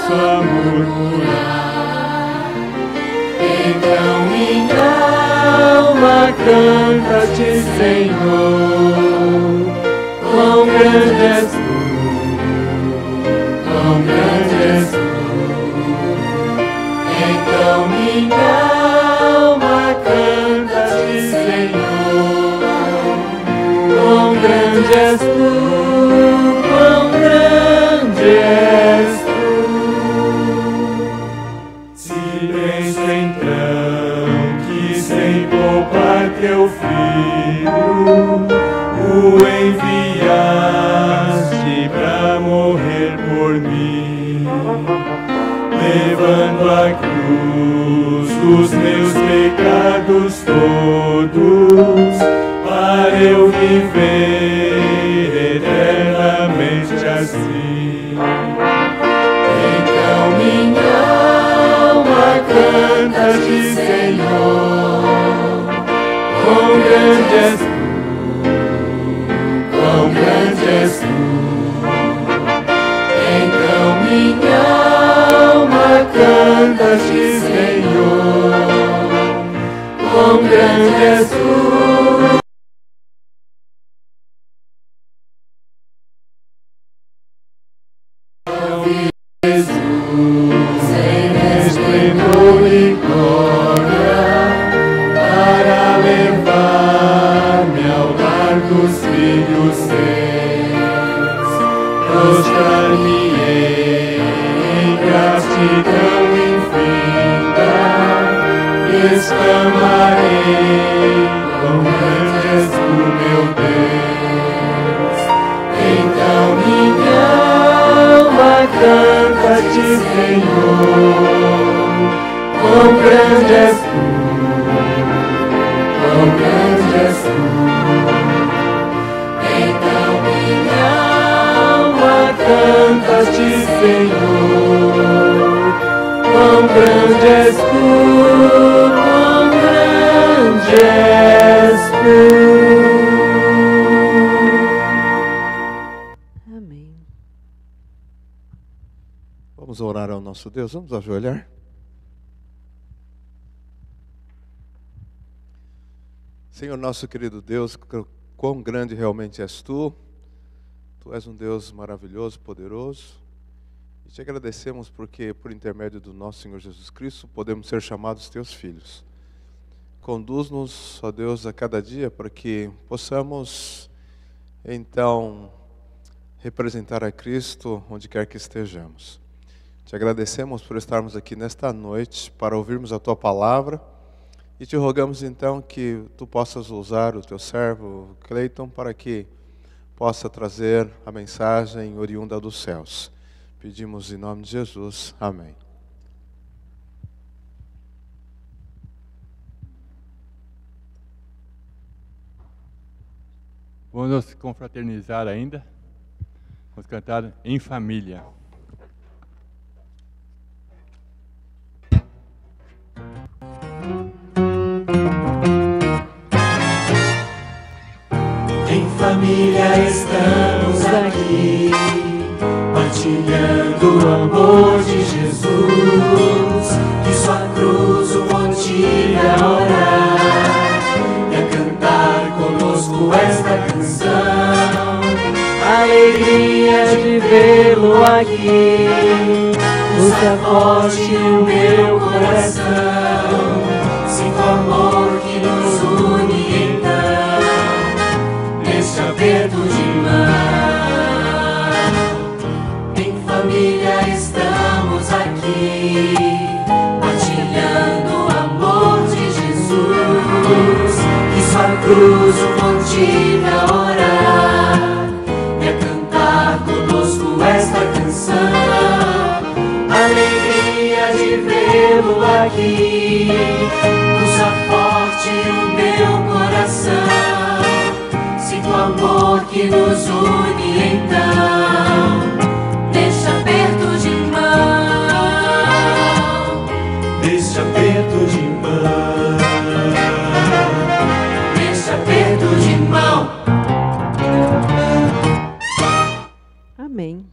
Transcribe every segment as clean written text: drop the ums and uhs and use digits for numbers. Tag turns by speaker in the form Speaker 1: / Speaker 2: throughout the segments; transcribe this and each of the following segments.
Speaker 1: posso a murmurar. Então minha alma canta-te, Senhor. Quão grande és tu, quão grande és tu. Então minha alma canta-te, Senhor. Quão grande és tu, quão grande és tu. Se penso então que sem poupar teu filho o enviaste pra morrer por mim, levando a cruz os meus pecados todos, para eu viver eternamente assim. Então minha alma canta-te, Senhor. Quão grande és tu, quão grande és tu. Então minha alma canta-te, Senhor. Quão grande és tu. Jesus, em esplendor e glória, para levar-me ao lar dos filhos teus, prostrar-me-ei em gratidão infinita, e exclamarei: quão grande és tu, meu Deus. Então minha alma canta-te, Senhor. Quão grande és tu, quão grande és tu. Então minha alma canta-te, Senhor. Quão grande és tu, quão grande és tu.
Speaker 2: Vamos orar ao nosso Deus, vamos ajoelhar. Senhor nosso querido Deus, quão grande realmente és Tu. Tu és um Deus maravilhoso, poderoso. E te agradecemos porque, por intermédio do nosso Senhor Jesus Cristo, podemos ser chamados Teus filhos. Conduz-nos, ó Deus, a cada dia para que possamos, então, representar a Cristo onde quer que estejamos. Te agradecemos por estarmos aqui nesta noite para ouvirmos a Tua palavra e te rogamos então que Tu possas usar o Teu servo Cleiton para que possa trazer a mensagem oriunda dos céus. Pedimos em nome de Jesus. Amém.
Speaker 3: Vamos nos confraternizar ainda. Vamos cantar Em Família.
Speaker 1: Em família estamos aqui, partilhando o amor de Jesus, que sua cruz o motive a orar e a cantar conosco esta canção. Alegria de vê-lo aqui, usa forte o meu coração, sinto amor que nos une então, neste aperto de mão. Em família estamos aqui, partilhando o amor de Jesus, que sua cruz o motive a orar e a cantar conosco esta canção. Alegria de vê-lo aqui, usa forte o meu coração, sinto amor que nos une então, neste aperto de mão, neste aperto de mão, neste aperto de mão.
Speaker 4: Amém.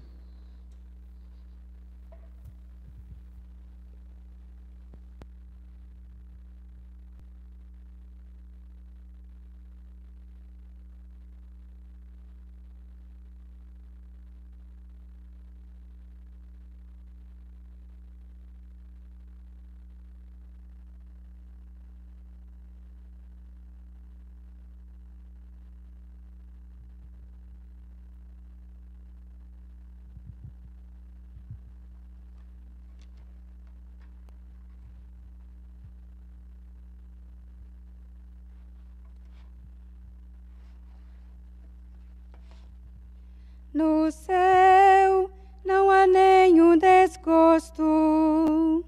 Speaker 4: No céu não há nenhum desgosto,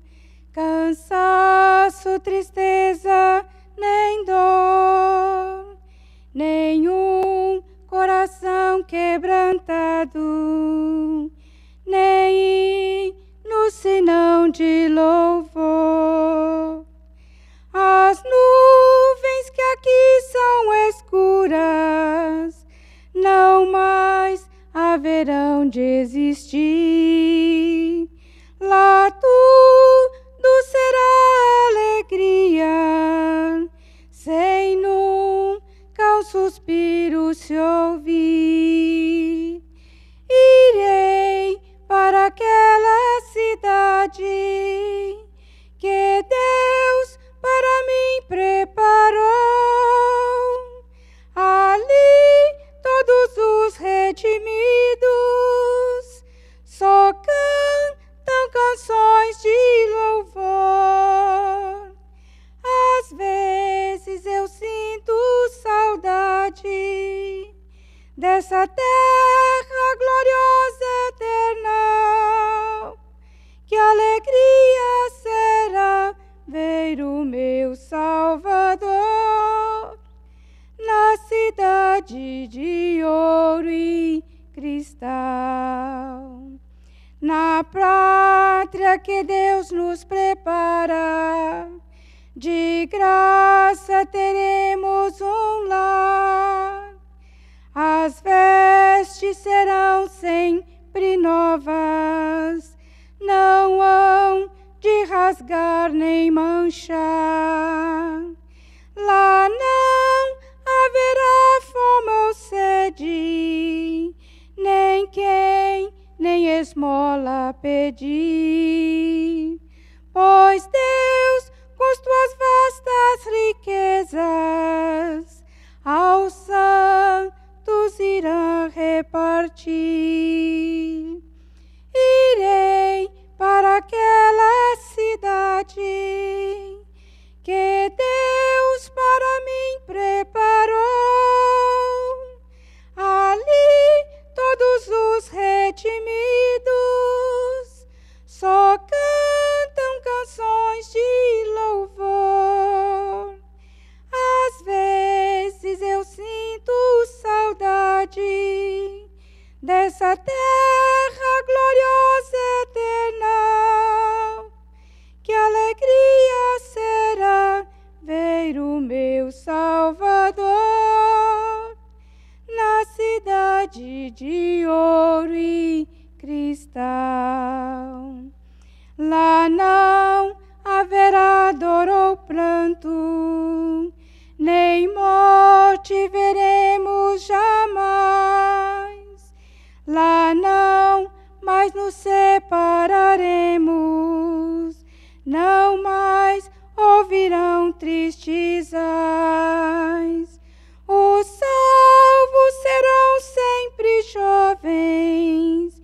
Speaker 4: cansaço, tristeza, nem dor, nenhum coração quebrantado, nem no sinão de louvor. As nuvens que aqui são escuras não mais haverão de existir. Lá tudo será alegria, sem nunca um suspiro se ouvir. Irei para aquela cidade que Deus para mim preparou. Ali todos os redimidos só cantam canções de louvor. Às vezes eu sinto saudade dessa terra gloriosa eterna. Que alegria será ver o meu Salvador na cidade de ouro e cristal, na pátria que Deus nos prepara. De graça teremos um lar, as vestes serão sempre novas, não hão de rasgar nem manchar. Lá não haverá fome ou sede, nem quem nem esmola pedir, pois Deus com tuas vastas riquezas aos santos irá repartir. Irei para aquela cidade que Deus para mim preparou. Ali todos os redimidos só cantam canções de louvor. Às vezes eu sinto saudade dessa terra gloriosa eterna. Que alegria será ver o meu Salvador na cidade de ouro e cristal. Lá não haverá dor ou pranto, nem morte veremos jamais. Lá não mais nos separaremos, não mais ouvirão tristes ais. Os salvos serão sempre jovens,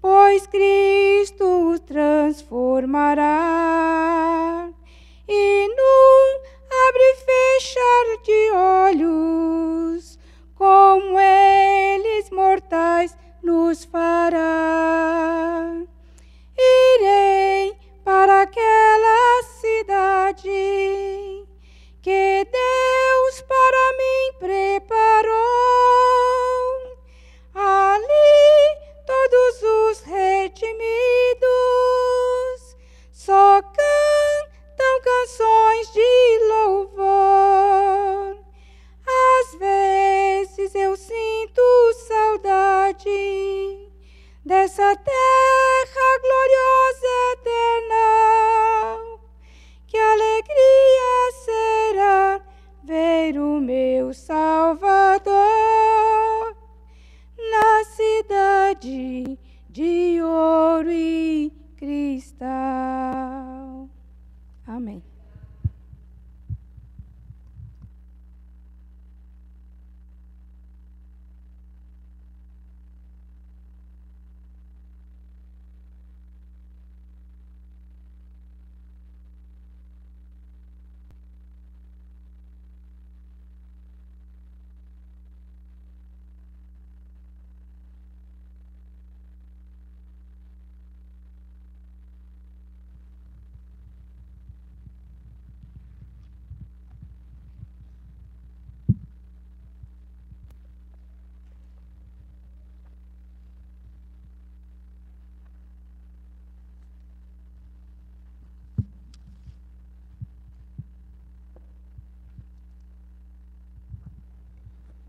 Speaker 4: pois Cristo os transformará. E num abre e fechar de olhos, como eles mortais nos fará. Irei para aquela cidade que Deus para mim preparou. Ali todos os redimidos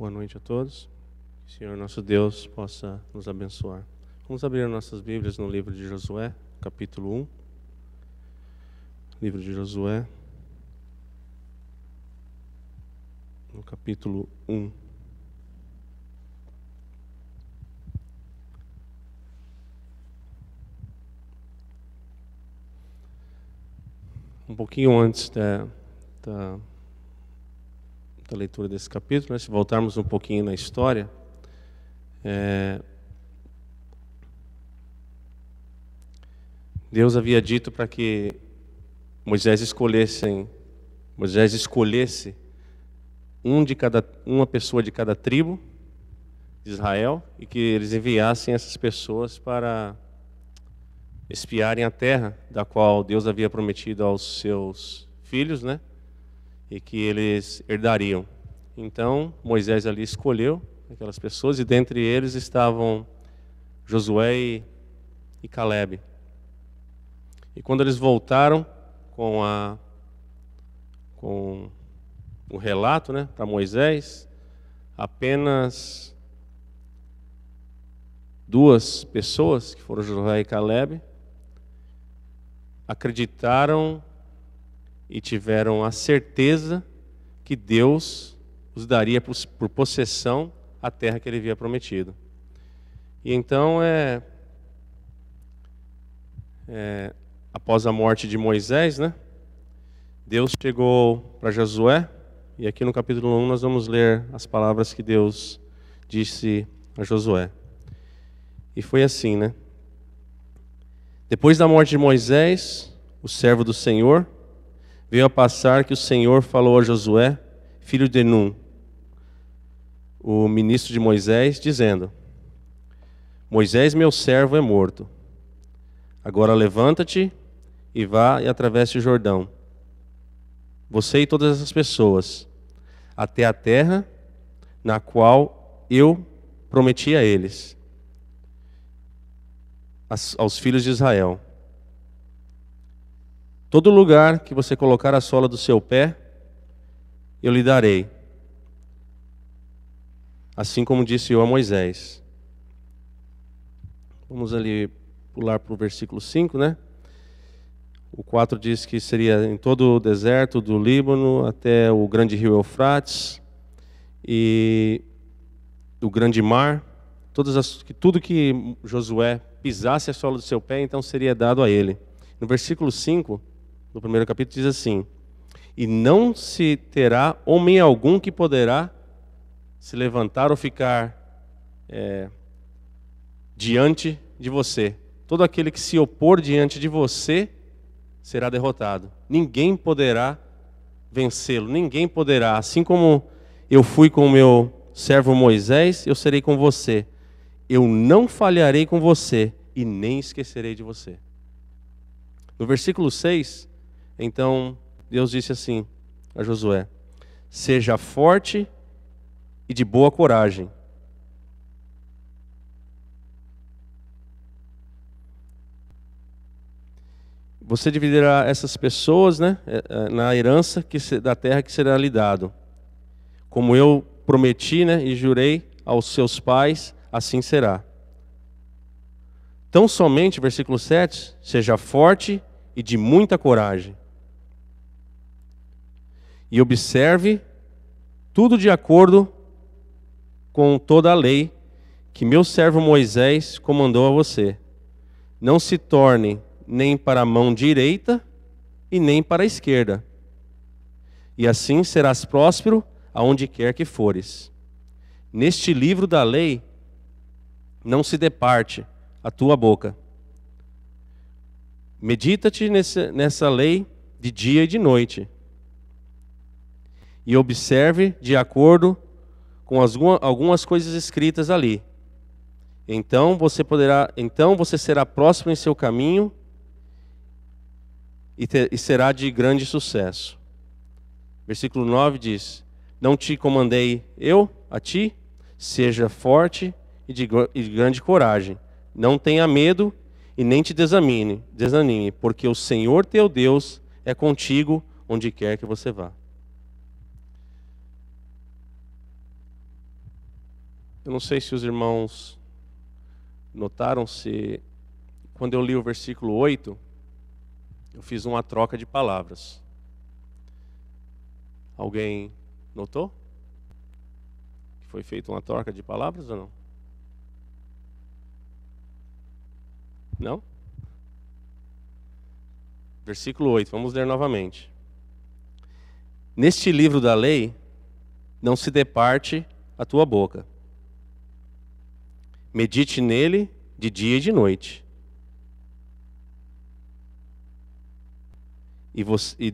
Speaker 5: Boa noite a todos. Que o Senhor nosso Deus possa nos abençoar. Vamos abrir nossas Bíblias no livro de Josué, capítulo 1. Livro de Josué, no capítulo 1. Um pouquinho antes da leitura desse capítulo, né, se voltarmos um pouquinho na história, Deus havia dito para que Moisés escolhesse uma pessoa de cada tribo de Israel e que eles enviassem essas pessoas para espiarem a terra da qual Deus havia prometido aos seus filhos, né? E que eles herdariam. Então, Moisés ali escolheu aquelas pessoas, e dentre eles estavam Josué e Calebe. E quando eles voltaram com o relato, né, para Moisés, apenas 2 pessoas, que foram Josué e Calebe, acreditaram e tiveram a certeza que Deus os daria por possessão a terra que ele havia prometido. E então, após a morte de Moisés, né, Deus chegou para Josué, e aqui no capítulo 1 nós vamos ler as palavras que Deus disse a Josué. E foi assim, né? Depois da morte de Moisés, o servo do Senhor, veio a passar que o Senhor falou a Josué, filho de Nun, o ministro de Moisés, dizendo: Moisés, meu servo, é morto. Agora levanta-te e vá e atravesse o Jordão, você e todas essas pessoas, até a terra na qual eu prometi a eles, aos filhos de Israel. Todo lugar que você colocar a sola do seu pé, eu lhe darei, assim como disse eu a Moisés. Vamos ali pular para o versículo 5, né? O 4 diz que seria em todo o deserto do Líbano até o grande rio Eufrates e o grande mar, tudo que Josué pisasse a sola do seu pé, então seria dado a ele. No versículo 5, no primeiro capítulo, diz assim: e não se terá homem algum que poderá se levantar ou ficar diante de você. Todo aquele que se opor diante de você será derrotado. Ninguém poderá vencê-lo, ninguém poderá. Assim como eu fui com o meu servo Moisés, eu serei com você. Eu não falharei com você e nem esquecerei de você. No versículo 6, então, Deus disse assim a Josué: seja forte e de boa coragem. Você dividirá essas pessoas, né, na herança da terra que será lhe dado. Como eu prometi, né, e jurei aos seus pais, assim será. Tão somente, versículo 7, seja forte e de muita coragem. E observe tudo de acordo com toda a lei que meu servo Moisés comandou a você. Não se torne nem para a mão direita e nem para a esquerda. E assim serás próspero aonde quer que fores. Neste livro da lei não se departe a tua boca. Medita-te nessa lei de dia e de noite. E observe de acordo com algumas coisas escritas ali. Então você será próspero em seu caminho e será de grande sucesso. Versículo 9 diz: não te comandei eu a ti? Seja forte e de grande coragem. Não tenha medo e nem te desanime, porque o Senhor teu Deus é contigo onde quer que você vá. Eu não sei se os irmãos notaram, se quando eu li o versículo 8, eu fiz uma troca de palavras. Alguém notou? Que foi feita uma troca de palavras ou não? Não? Versículo 8, vamos ler novamente. Neste livro da lei, não se departe a tua boca. Medite nele de dia e de noite.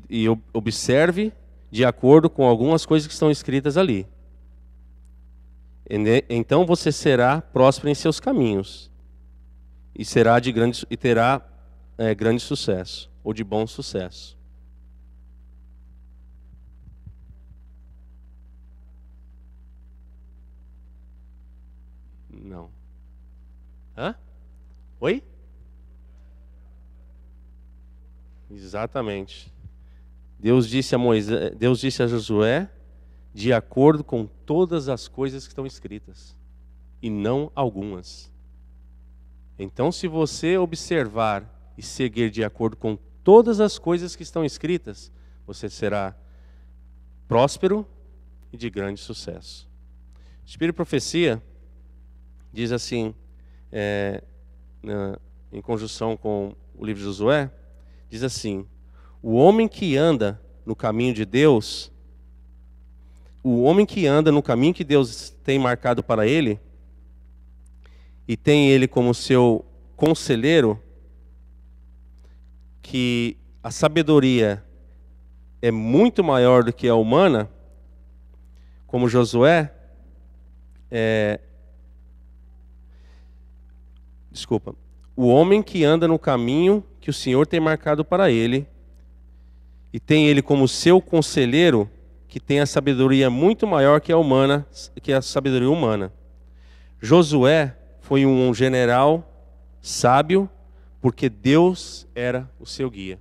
Speaker 5: E observe de acordo com algumas coisas que estão escritas ali. Então você será próspero em seus caminhos e terá grande sucesso, ou de bom sucesso. Não. Hã? Oi? Exatamente. Deus disse a Josué, de acordo com todas as coisas que estão escritas, e não algumas. Então, se você observar e seguir de acordo com todas as coisas que estão escritas, você será próspero e de grande sucesso. O Espírito de Profecia diz assim, em conjunção com o livro de Josué, diz assim: o homem que anda no caminho de Deus, o homem que anda no caminho que Deus tem marcado para ele, e tem ele como seu conselheiro, que a sabedoria é muito maior do que a humana, como Josué, o homem que anda no caminho que o Senhor tem marcado para ele, e tem ele como seu conselheiro, que tem a sabedoria muito maior que a sabedoria humana. Josué foi um general sábio, porque Deus era o seu guia.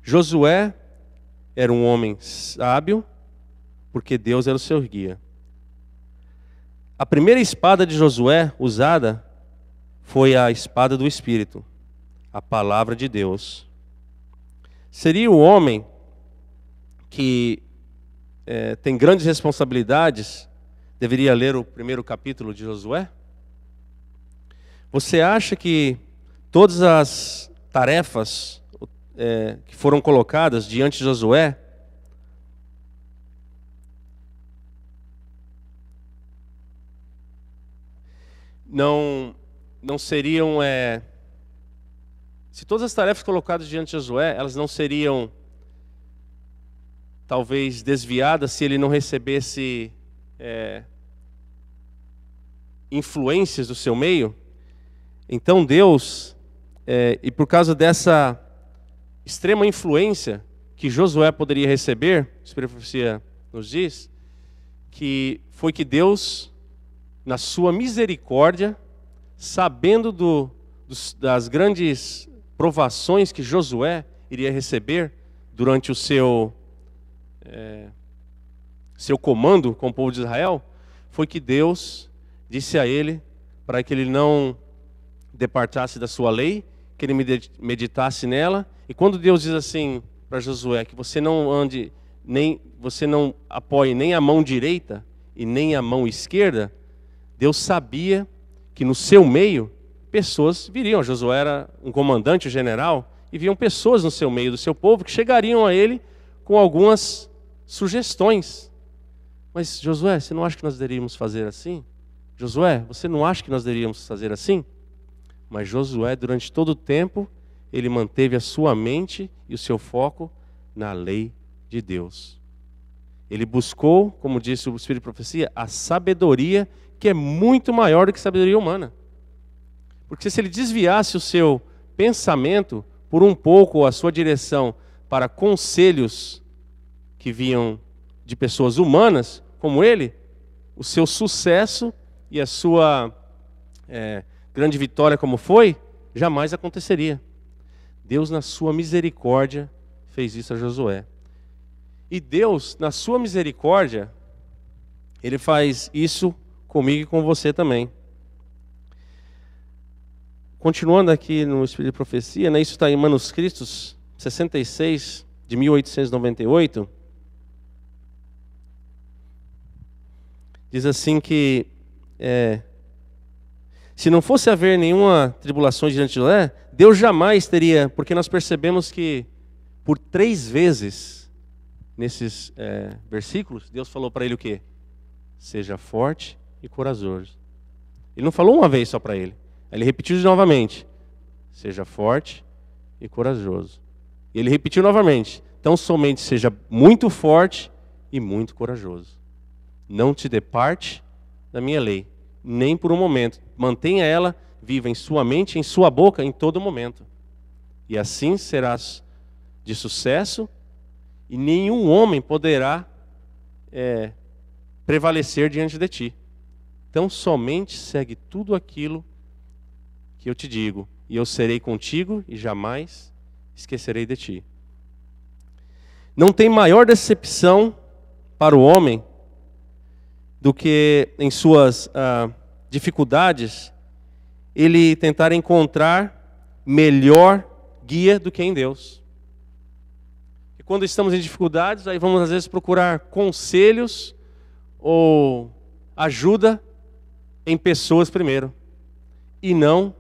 Speaker 5: Josué era um homem sábio, porque Deus era o seu guia. A primeira espada de Josué usada foi a espada do Espírito, a palavra de Deus. Seria o homem que tem grandes responsabilidades, deveria ler o primeiro capítulo de Josué? Você acha que todas as tarefas que foram colocadas diante de Josué não seriam... se todas as tarefas colocadas diante de Josué, elas não seriam talvez desviadas se ele não recebesse influências do seu meio? Então Deus, e por causa dessa extrema influência que Josué poderia receber, a Espírito de Profecia nos diz, que foi que Deus, na sua misericórdia, sabendo das grandes provações que Josué iria receber durante o seu comando com o povo de Israel, foi que Deus disse a ele para que ele não departasse da sua lei, que ele meditasse nela. E quando Deus diz assim para Josué, que você não apoie nem a mão direita e nem a mão esquerda, Deus sabia que no seu meio pessoas viriam. Josué era um comandante, um general, e viam pessoas no seu meio, do seu povo, que chegariam a ele com algumas sugestões. Mas Josué, você não acha que nós deveríamos fazer assim? Josué, você não acha que nós deveríamos fazer assim? Mas Josué, durante todo o tempo, ele manteve a sua mente e o seu foco na lei de Deus. Ele buscou, como disse o Espírito de Profecia, a sabedoria que é muito maior do que a sabedoria humana. Porque se ele desviasse o seu pensamento por um pouco, ou a sua direção, para conselhos que vinham de pessoas humanas, como ele, o seu sucesso e a sua grande vitória como foi, jamais aconteceria. Deus, na sua misericórdia, fez isso a Josué. E Deus, na sua misericórdia, Ele faz isso comigo e com você também. Continuando aqui no Espírito de Profecia, né, isso está em Manuscritos 66, de 1898. Diz assim que, se não fosse haver nenhuma tribulação diante de Josué, Deus jamais teria, porque nós percebemos que por 3 vezes, nesses versículos, Deus falou para ele o quê? Seja forte e corajoso. Ele não falou uma vez só para ele. Ele repetiu novamente. Seja forte e corajoso. E ele repetiu novamente. Então somente seja muito forte e muito corajoso. Não te departe da minha lei, nem por um momento. Mantenha ela viva em sua mente, em sua boca, em todo momento. E assim serás de sucesso e nenhum homem poderá prevalecer diante de ti. Então somente segue tudo aquilo que eu te digo, e eu serei contigo e jamais esquecerei de ti. Não tem maior decepção para o homem do que em suas dificuldades ele tentar encontrar melhor guia do que em Deus. E quando estamos em dificuldades, aí vamos às vezes procurar conselhos ou ajuda em pessoas primeiro, e não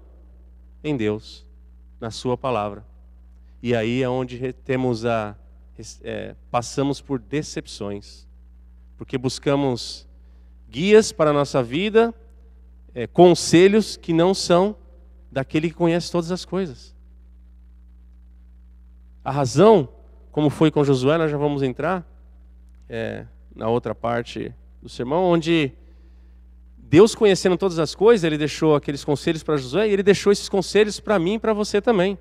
Speaker 5: em Deus, na sua palavra. E aí é onde temos passamos por decepções, porque buscamos guias para a nossa vida, conselhos que não são daquele que conhece todas as coisas. A razão, como foi com Josué, nós já vamos entrar na outra parte do sermão, onde Deus, conhecendo todas as coisas, Ele deixou aqueles conselhos para Josué, e Ele deixou esses conselhos para mim e para você também.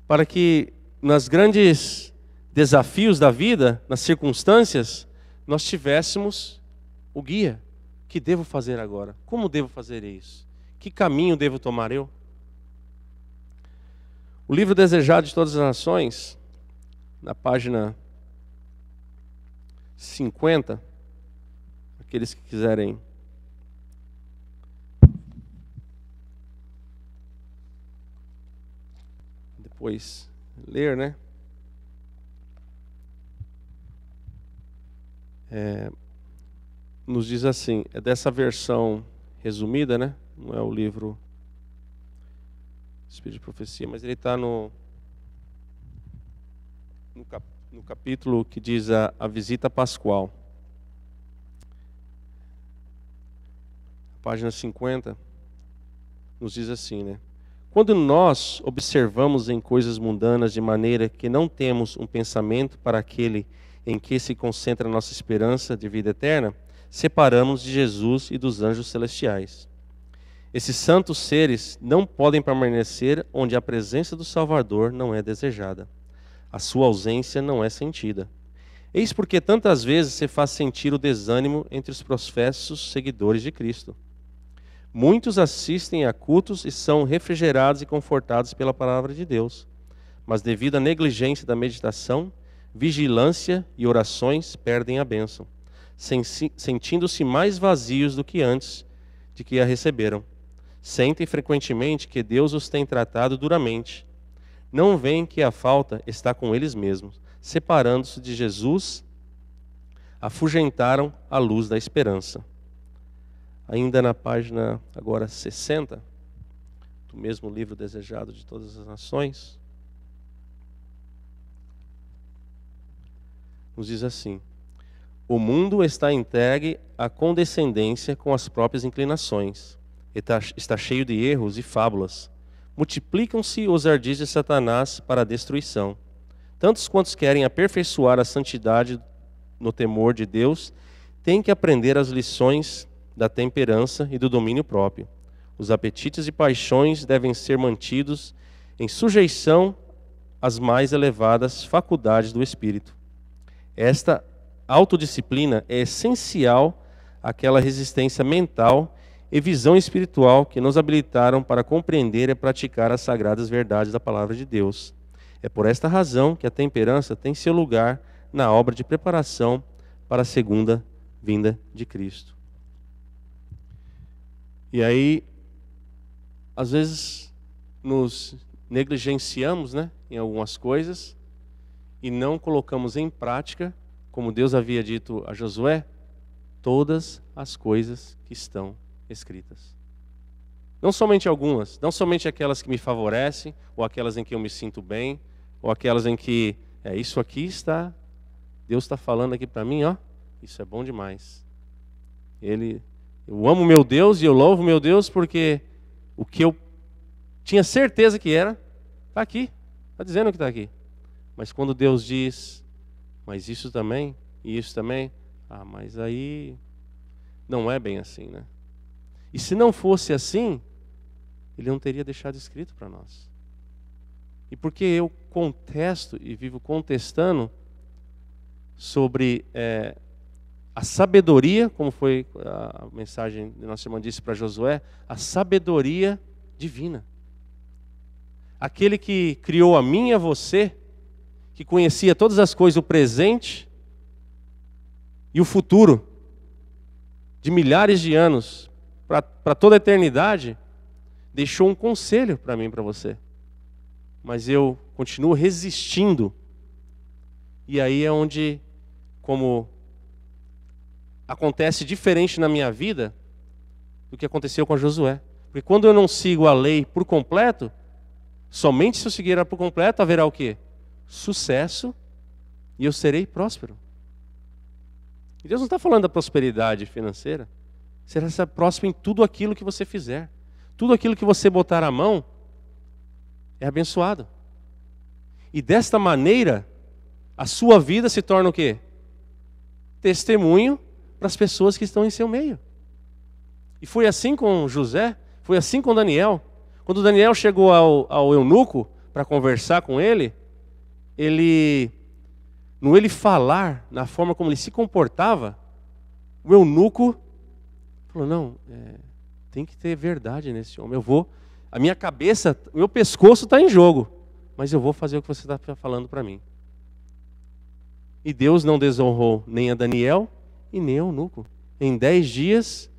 Speaker 5: Para que nas grandes desafios da vida, nas circunstâncias, nós tivéssemos o guia. O que devo fazer agora? Como devo fazer isso? Que caminho devo tomar eu? O livro Desejado de Todas as Nações, na página 50, aqueles que quiserem depois ler, né? Nos diz assim, é dessa versão resumida, né? Não é o livro Espírito de Profecia, mas ele está no capítulo que diz a visita pascual. Página 50, nos diz assim, né? Quando nós observamos em coisas mundanas de maneira que não temos um pensamento para aquele em que se concentra a nossa esperança de vida eterna, separamos de Jesus e dos anjos celestiais. Esses santos seres não podem permanecer onde a presença do Salvador não é desejada. A sua ausência não é sentida. Eis porque tantas vezes se faz sentir o desânimo entre os professos seguidores de Cristo. Muitos assistem a cultos e são refrigerados e confortados pela palavra de Deus, mas devido à negligência da meditação, vigilância e orações, perdem a bênção, sentindo-se mais vazios do que antes de que a receberam. Sentem frequentemente que Deus os tem tratado duramente. Não veem que a falta está com eles mesmos. Separando-se de Jesus, afugentaram a luz da esperança. Ainda na página agora 60, do mesmo livro Desejado de Todas as Nações, nos diz assim: o mundo está entregue à condescendência com as próprias inclinações. Está cheio de erros e fábulas. Multiplicam-se os ardis de Satanás para a destruição. Tantos quantos querem aperfeiçoar a santidade no temor de Deus, têm que aprender as lições da temperança e do domínio próprio. Os apetites e paixões devem ser mantidos em sujeição às mais elevadas faculdades do espírito. Esta autodisciplina é essencial àquela resistência mental e visão espiritual que nos habilitaram para compreender e praticar as sagradas verdades da palavra de Deus. É por esta razão que a temperança tem seu lugar na obra de preparação para a segunda vinda de Cristo. E aí, às vezes, nos negligenciamos, né, em algumas coisas e não colocamos em prática, como Deus havia dito a Josué, todas as coisas que estão escritas. Não somente algumas, não somente aquelas que me favorecem, ou aquelas em que eu me sinto bem, ou aquelas em que, isso aqui está, Deus está falando aqui para mim, ó, isso é bom demais. Eu amo meu Deus e eu louvo meu Deus porque o que eu tinha certeza que era, está aqui, está dizendo que está aqui. Mas quando Deus diz, mas isso também, e isso também, mas aí não é bem assim, né? E se não fosse assim, Ele não teria deixado escrito para nós. E porque eu contesto e vivo contestando sobre a sabedoria, como foi a mensagem que nossa irmã disse para Josué, a sabedoria divina. Aquele que criou a mim e a você, que conhecia todas as coisas, o presente e o futuro, de milhares de anos, para toda a eternidade, deixou um conselho para mim e para você. Mas eu continuo resistindo. E aí é onde, como acontece diferente na minha vida do que aconteceu com a Josué. Porque quando eu não sigo a lei por completo, somente se eu seguir ela por completo, haverá o quê? Sucesso, e eu serei próspero. E Deus não está falando da prosperidade financeira. Será próspero em tudo aquilo que você fizer. Tudo aquilo que você botar a mão é abençoado. E desta maneira, a sua vida se torna o quê? Testemunho para as pessoas que estão em seu meio. E foi assim com José, foi assim com Daniel. Quando Daniel chegou ao eunuco para conversar com ele, no ele falar, na forma como ele se comportava, o eunuco falou, não, tem que ter verdade nesse homem. A minha cabeça, o meu pescoço está em jogo, mas eu vou fazer o que você está falando para mim. E Deus não desonrou nem a Daniel e nem ao eunuco. Em 10 dias,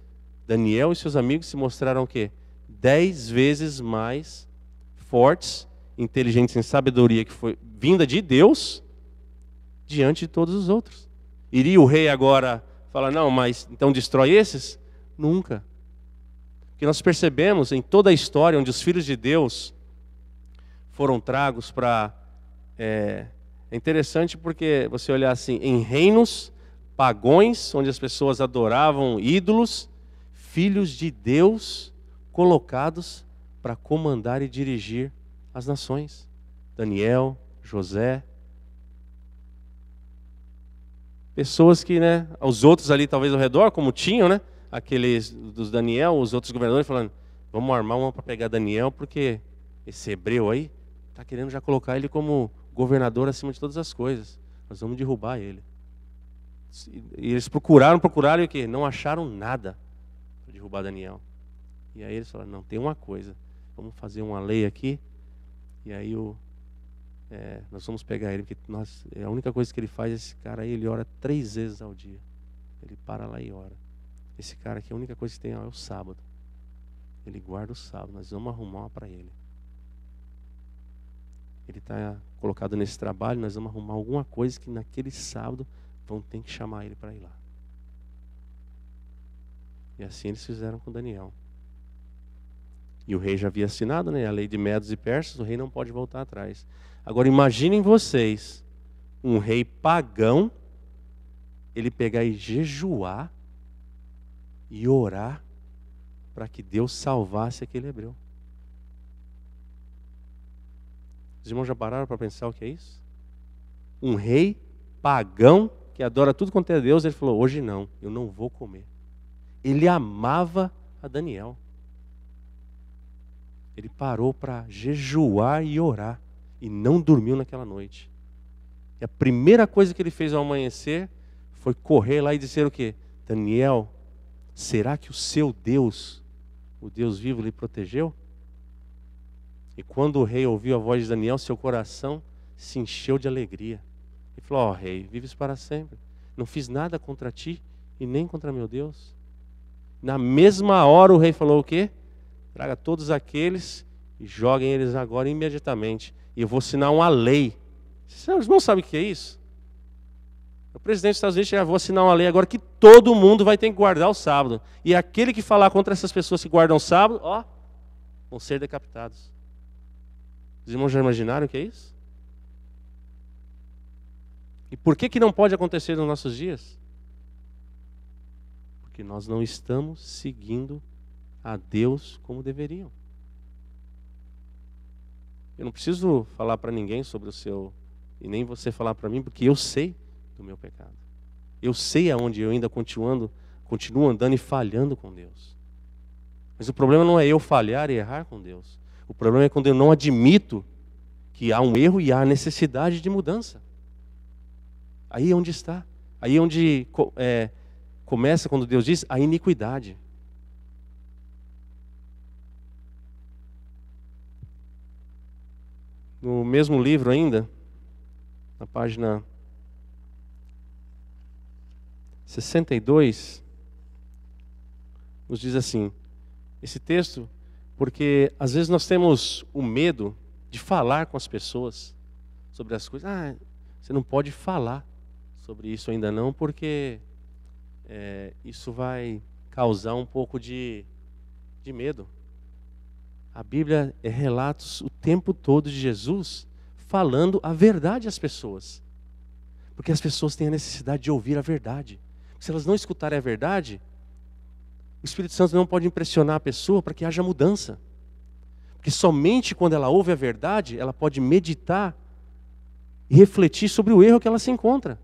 Speaker 5: Daniel e seus amigos se mostraram o quê? 10 vezes mais fortes, inteligentes em sabedoria que foi vinda de Deus, diante de todos os outros. Iria o rei agora falar, não, mas então destrói esses? Nunca. Porque nós percebemos em toda a história onde os filhos de Deus foram tragos para... É interessante porque você olhar assim, em reinos pagões, onde as pessoas adoravam ídolos, filhos de Deus colocados para comandar e dirigir as nações. Daniel, José. Pessoas que, os outros ali talvez ao redor, como tinham, aqueles dos Daniel, os outros governadores falando, vamos armar uma para pegar Daniel, porque esse hebreu aí está querendo já colocar ele como governador acima de todas as coisas. Nós vamos derrubar ele. E eles procuraram e o quê? Não acharam nada para derrubar Daniel. E aí eles falaram, não, tem uma coisa, vamos fazer uma lei aqui, e aí nós vamos pegar ele, porque a única coisa que ele faz, esse cara aí, ele ora 3 vezes ao dia. Ele para lá e ora. Esse cara aqui, a única coisa que tem é o sábado. Ele guarda o sábado, nós vamos arrumar uma para ele. Ele está colocado nesse trabalho, nós vamos arrumar alguma coisa que naquele sábado vão ter que chamar ele para ir lá. E assim eles fizeram com Daniel. E o rei já havia assinado, a lei de Medos e Persas, o rei não pode voltar atrás. Agora imaginem vocês, um rei pagão, ele pegar e jejuar e orar para que Deus salvasse aquele hebreu. Os irmãos já pararam para pensar o que é isso? Um rei pagão que adora tudo quanto é Deus, ele falou, hoje não, eu não vou comer. Ele amava a Daniel. Ele parou para jejuar e orar e não dormiu naquela noite. E a primeira coisa que ele fez ao amanhecer foi correr lá e dizer o quê? Daniel, será que o seu Deus, o Deus vivo, lhe protegeu? E quando o rei ouviu a voz de Daniel, seu coração se encheu de alegria. Ele falou, rei, vives para sempre. Não fiz nada contra ti e nem contra meu Deus. Na mesma hora o rei falou o quê? Traga todos aqueles e joguem eles agora imediatamente. E eu vou assinar uma lei. Vocês não sabem o que é isso? O presidente dos Estados Unidos já vou assinar uma lei agora que todo mundo vai ter que guardar o sábado. E aquele que falar contra essas pessoas que guardam o sábado, ó, vão ser decapitados. Os irmãos já imaginaram o que é isso? E por que não pode acontecer nos nossos dias? Porque nós não estamos seguindo a Deus como deveriam. Eu não preciso falar para ninguém sobre o seu, e nem você falar para mim, porque eu sei do meu pecado. Eu sei aonde eu ainda continuo andando e falhando com Deus. Mas o problema não é eu falhar e errar com Deus. O problema é quando eu não admito que há um erro e há necessidade de mudança. Aí é onde está. Aí é onde começa, quando Deus diz, a iniquidade. No mesmo livro ainda, na página 62, nos diz assim, esse texto, porque às vezes nós temos o medo de falar com as pessoas sobre as coisas. Ah, você não pode falar sobre isso ainda não, porque isso vai causar um pouco de medo. A Bíblia é relatos o tempo todo de Jesus falando a verdade às pessoas. Porque as pessoas têm a necessidade de ouvir a verdade. Se elas não escutarem a verdade, o Espírito Santo não pode impressionar a pessoa para que haja mudança. Porque somente quando ela ouve a verdade, ela pode meditar e refletir sobre o erro que ela se encontra.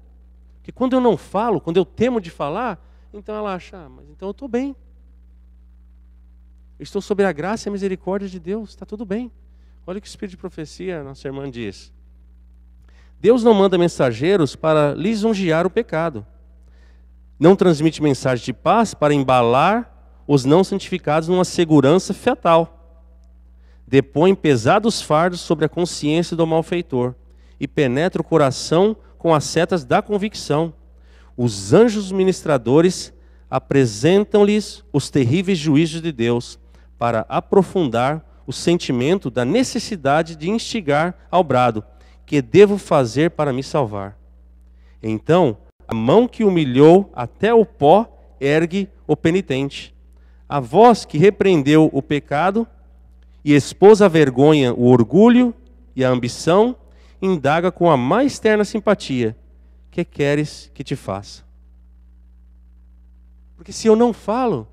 Speaker 5: Porque quando eu não falo, quando eu temo de falar, então ela acha, mas então eu estou bem. Eu estou sob a graça e a misericórdia de Deus, está tudo bem. Olha o que o Espírito de Profecia, nossa irmã, diz. Deus não manda mensageiros para lisonjear o pecado. Não transmite mensagem de paz para embalar os não santificados numa segurança fatal. Depõe pesados fardos sobre a consciência do malfeitor e penetra o coração com as setas da convicção. Os anjos ministradores apresentam-lhes os terríveis juízos de Deus para aprofundar o sentimento da necessidade de instigar ao brado: que devo fazer para me salvar? Então, a mão que humilhou até o pó ergue o penitente. A voz que repreendeu o pecado e expôs à vergonha o orgulho e a ambição, indaga com a mais terna simpatia: que queres que te faça? Porque se eu não falo,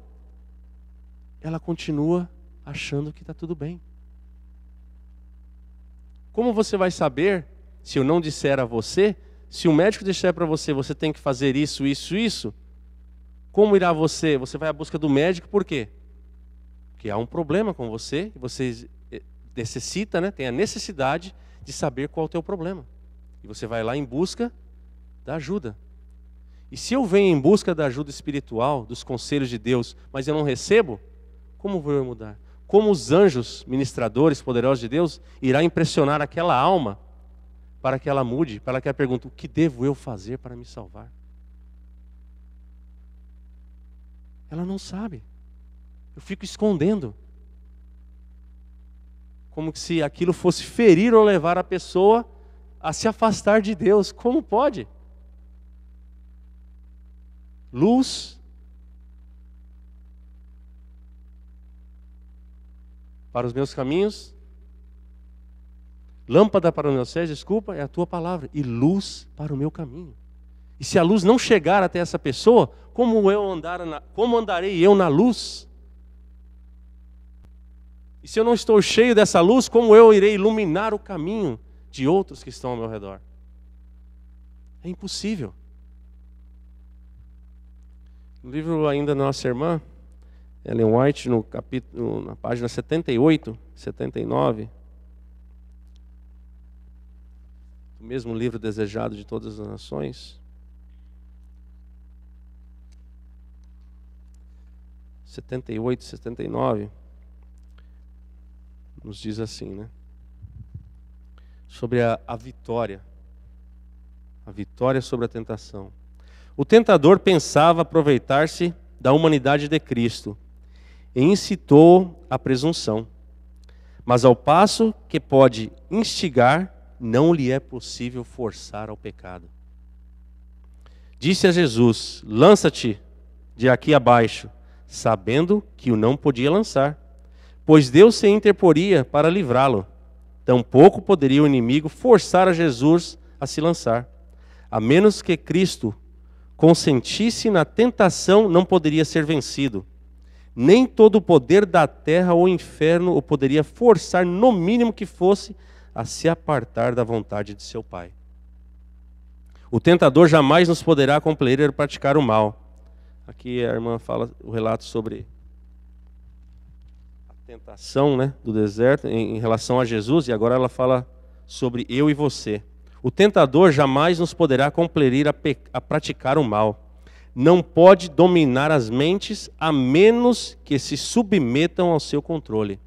Speaker 5: ela continua achando que está tudo bem. Como você vai saber, se eu não disser a você, se o médico disser para você, você tem que fazer isso, isso, isso, como irá você? Você vai à busca do médico, por quê? Porque há um problema com você, e você necessita, né, tem a necessidade de saber qual é o teu problema. E você vai lá em busca da ajuda. E se eu venho em busca da ajuda espiritual, dos conselhos de Deus, mas eu não recebo, como vou eu mudar? Como os anjos ministradores poderosos de Deus irá impressionar aquela alma para que ela mude, para que ela pergunte: o que devo eu fazer para me salvar? Ela não sabe. Eu fico escondendo. Como se aquilo fosse ferir ou levar a pessoa a se afastar de Deus. Como pode? Luz para os meus caminhos, lâmpada para os meus pés, desculpa, é a tua palavra, e luz para o meu caminho. E se a luz não chegar até essa pessoa, como andarei eu na luz? E se eu não estou cheio dessa luz, como eu irei iluminar o caminho de outros que estão ao meu redor? É impossível. No livro ainda da nossa irmã Ellen White, na página 78, 79, o mesmo livro Desejado de Todas as Nações, 78, 79, nos diz assim, né? Sobre a vitória sobre a tentação. O tentador pensava aproveitar-se da humanidade de Cristo e incitou a presunção. Mas ao passo que pode instigar, não lhe é possível forçar ao pecado. Disse a Jesus: lança-te de aqui abaixo, sabendo que o não podia lançar, pois Deus se interporia para livrá-lo. Tampouco poderia o inimigo forçar a Jesus a se lançar. A menos que Cristo consentisse na tentação, não poderia ser vencido. Nem todo o poder da terra ou inferno o poderia forçar, no mínimo que fosse, a se apartar da vontade de seu Pai. O tentador jamais nos poderá compelir a praticar o mal. Aqui a irmã fala o relato sobre a tentação, né, do deserto em relação a Jesus, e agora ela fala sobre eu e você. O tentador jamais nos poderá compelir a praticar o mal. Não pode dominar as mentes a menos que se submetam ao seu controle.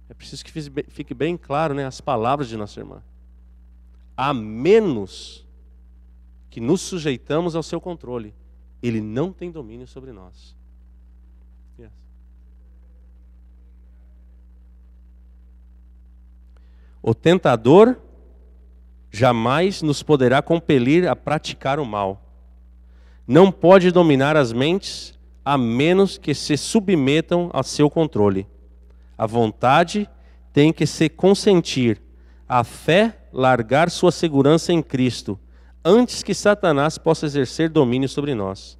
Speaker 5: É preciso que fique bem claro, né, as palavras de nossa irmã. A menos que nos sujeitamos ao seu controle, ele não tem domínio sobre nós. Yes. O tentador jamais nos poderá compelir a praticar o mal. Não pode dominar as mentes a menos que se submetam ao seu controle. A vontade tem que se consentir, a fé largar sua segurança em Cristo, antes que Satanás possa exercer domínio sobre nós.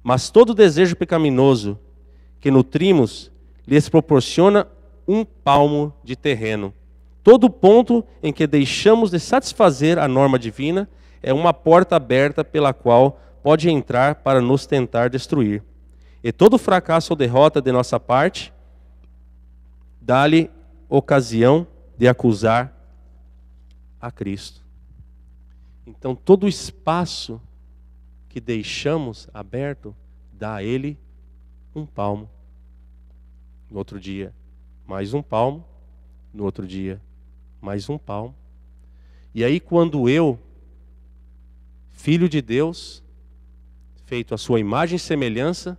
Speaker 5: Mas todo desejo pecaminoso que nutrimos lhes proporciona um palmo de terreno. Todo ponto em que deixamos de satisfazer a norma divina é uma porta aberta pela qual pode entrar para nos tentar destruir. E todo fracasso ou derrota de nossa parte dá-lhe ocasião de acusar a Cristo. Então todo o espaço que deixamos aberto dá a ele um palmo. No outro dia, mais um palmo. No outro dia, mais um palmo. E aí quando eu, filho de Deus, feito a sua imagem e semelhança,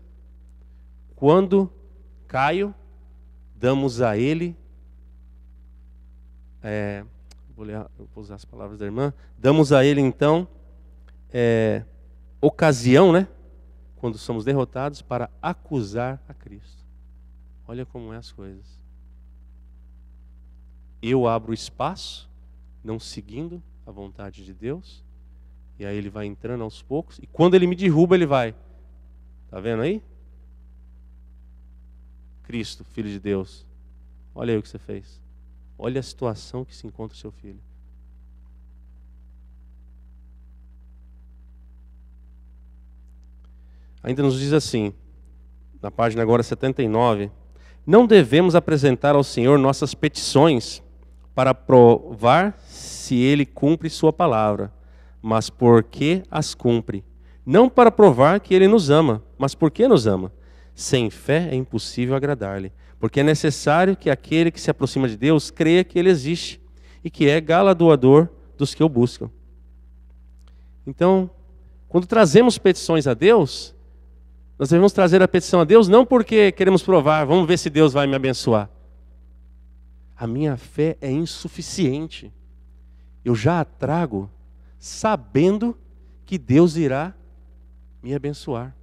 Speaker 5: quando caio, damos a ele, vou usar as palavras da irmã, damos a ele então ocasião, né, quando somos derrotados, para acusar a Cristo. Olha como é as coisas. Eu abro espaço, não seguindo a vontade de Deus, e aí ele vai entrando aos poucos, e quando ele me derruba, ele vai. Está vendo aí? Cristo, Filho de Deus, olha aí o que você fez. Olha a situação que se encontra o seu filho. Ainda nos diz assim, na página agora 79, não devemos apresentar ao Senhor nossas petições para provar se Ele cumpre sua palavra, mas porque as cumpre. Não para provar que Ele nos ama, mas porque nos ama. Sem fé é impossível agradar-lhe, porque é necessário que aquele que se aproxima de Deus creia que Ele existe e que é galardoador dos que o buscam. Então, quando trazemos petições a Deus, nós devemos trazer a petição a Deus não porque queremos provar, vamos ver se Deus vai me abençoar. A minha fé é insuficiente. Eu já a trago sabendo que Deus irá me abençoar.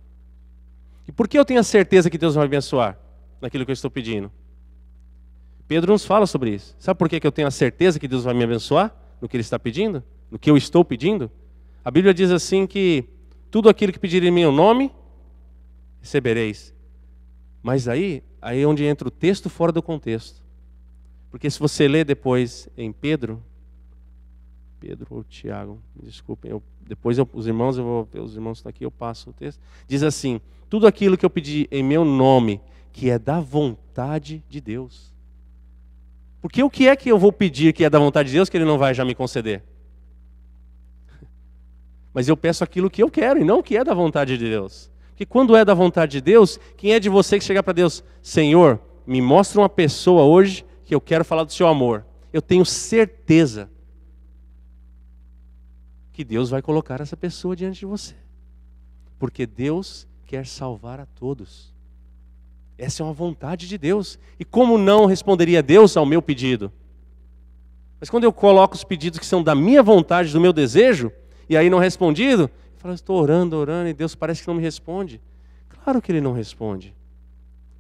Speaker 5: E por que eu tenho a certeza que Deus vai me abençoar naquilo que eu estou pedindo? Pedro nos fala sobre isso. Sabe por que eu tenho a certeza que Deus vai me abençoar no que Ele está pedindo? No que eu estou pedindo? A Bíblia diz assim que tudo aquilo que pedir em meu nome, recebereis. Mas aí é onde entra o texto fora do contexto. Porque se você ler depois em Pedro ou Tiago, me desculpem, os irmãos estão aqui, eu passo o texto. Diz assim, tudo aquilo que eu pedi em meu nome, que é da vontade de Deus. Porque o que é que eu vou pedir que é da vontade de Deus que Ele não vai já me conceder? Mas eu peço aquilo que eu quero e não o que é da vontade de Deus. Porque quando é da vontade de Deus, quem é de você que chegar para Deus, Senhor, me mostra uma pessoa hoje que eu quero falar do seu amor. Eu tenho certeza que Deus vai colocar essa pessoa diante de você. Porque Deus quer salvar a todos. Essa é uma vontade de Deus. E como não responderia Deus ao meu pedido? Mas quando eu coloco os pedidos que são da minha vontade, do meu desejo, e aí não respondido, eu falo, estou orando, e Deus parece que não me responde. Claro que Ele não responde.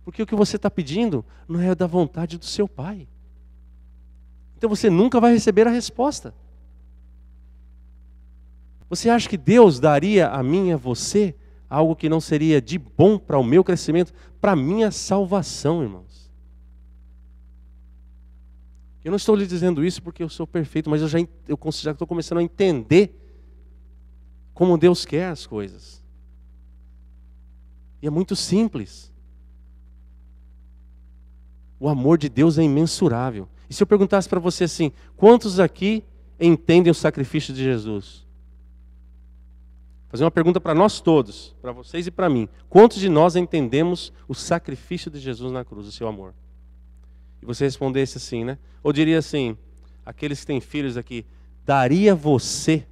Speaker 5: Porque o que você está pedindo não é da vontade do seu Pai. Então você nunca vai receber a resposta. Você acha que Deus daria a mim e a você algo que não seria de bom para o meu crescimento, para a minha salvação, irmãos? Eu não estou lhe dizendo isso porque eu sou perfeito, mas eu já estou começando a entender como Deus quer as coisas. E é muito simples. O amor de Deus é imensurável. E se eu perguntasse para você assim, quantos aqui entendem o sacrifício de Jesus? Fazer uma pergunta para nós todos, para vocês e para mim. Quantos de nós entendemos o sacrifício de Jesus na cruz, o seu amor? E você respondesse assim, né? Ou diria assim, aqueles que têm filhos aqui, daria você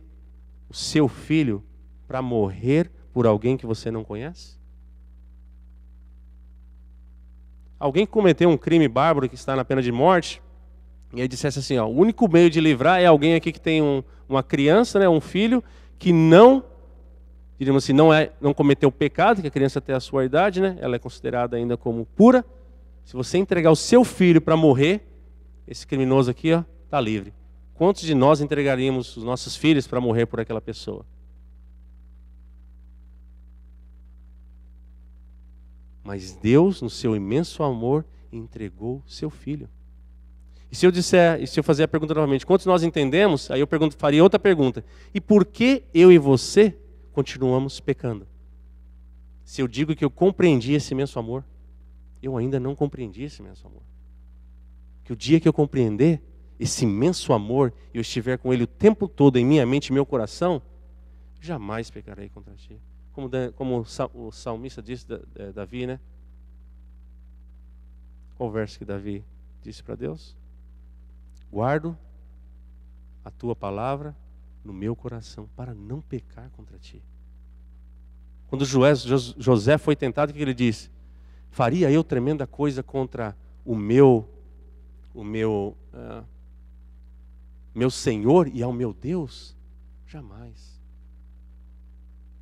Speaker 5: o seu filho para morrer por alguém que você não conhece? Alguém que cometeu um crime bárbaro que está na pena de morte, e aí dissesse assim, ó, o único meio de livrar é alguém aqui que tem uma criança, né, um filho, que não, diríamos assim, não cometeu pecado, que a criança tem a sua idade, né, ela é considerada ainda como pura. Se você entregar o seu filho para morrer, esse criminoso aqui está livre. Quantos de nós entregaríamos os nossos filhos para morrer por aquela pessoa? Mas Deus, no seu imenso amor, entregou seu filho. E se eu fazer a pergunta novamente, quantos nós entendemos? Aí eu faria outra pergunta. E por que eu e você continuamos pecando? Se eu digo que eu compreendi esse imenso amor, eu ainda não compreendi esse imenso amor. Que o dia que eu compreender esse imenso amor e eu estiver com ele o tempo todo em minha mente e meu coração, jamais pecarei contra ti. Como o salmista disse, Davi, né? Qual verso que Davi disse para Deus? Guardo a tua palavra no meu coração para não pecar contra ti. Quando José foi tentado, o que ele disse? Faria eu tremenda coisa contra o meu Senhor e ao meu Deus? Jamais.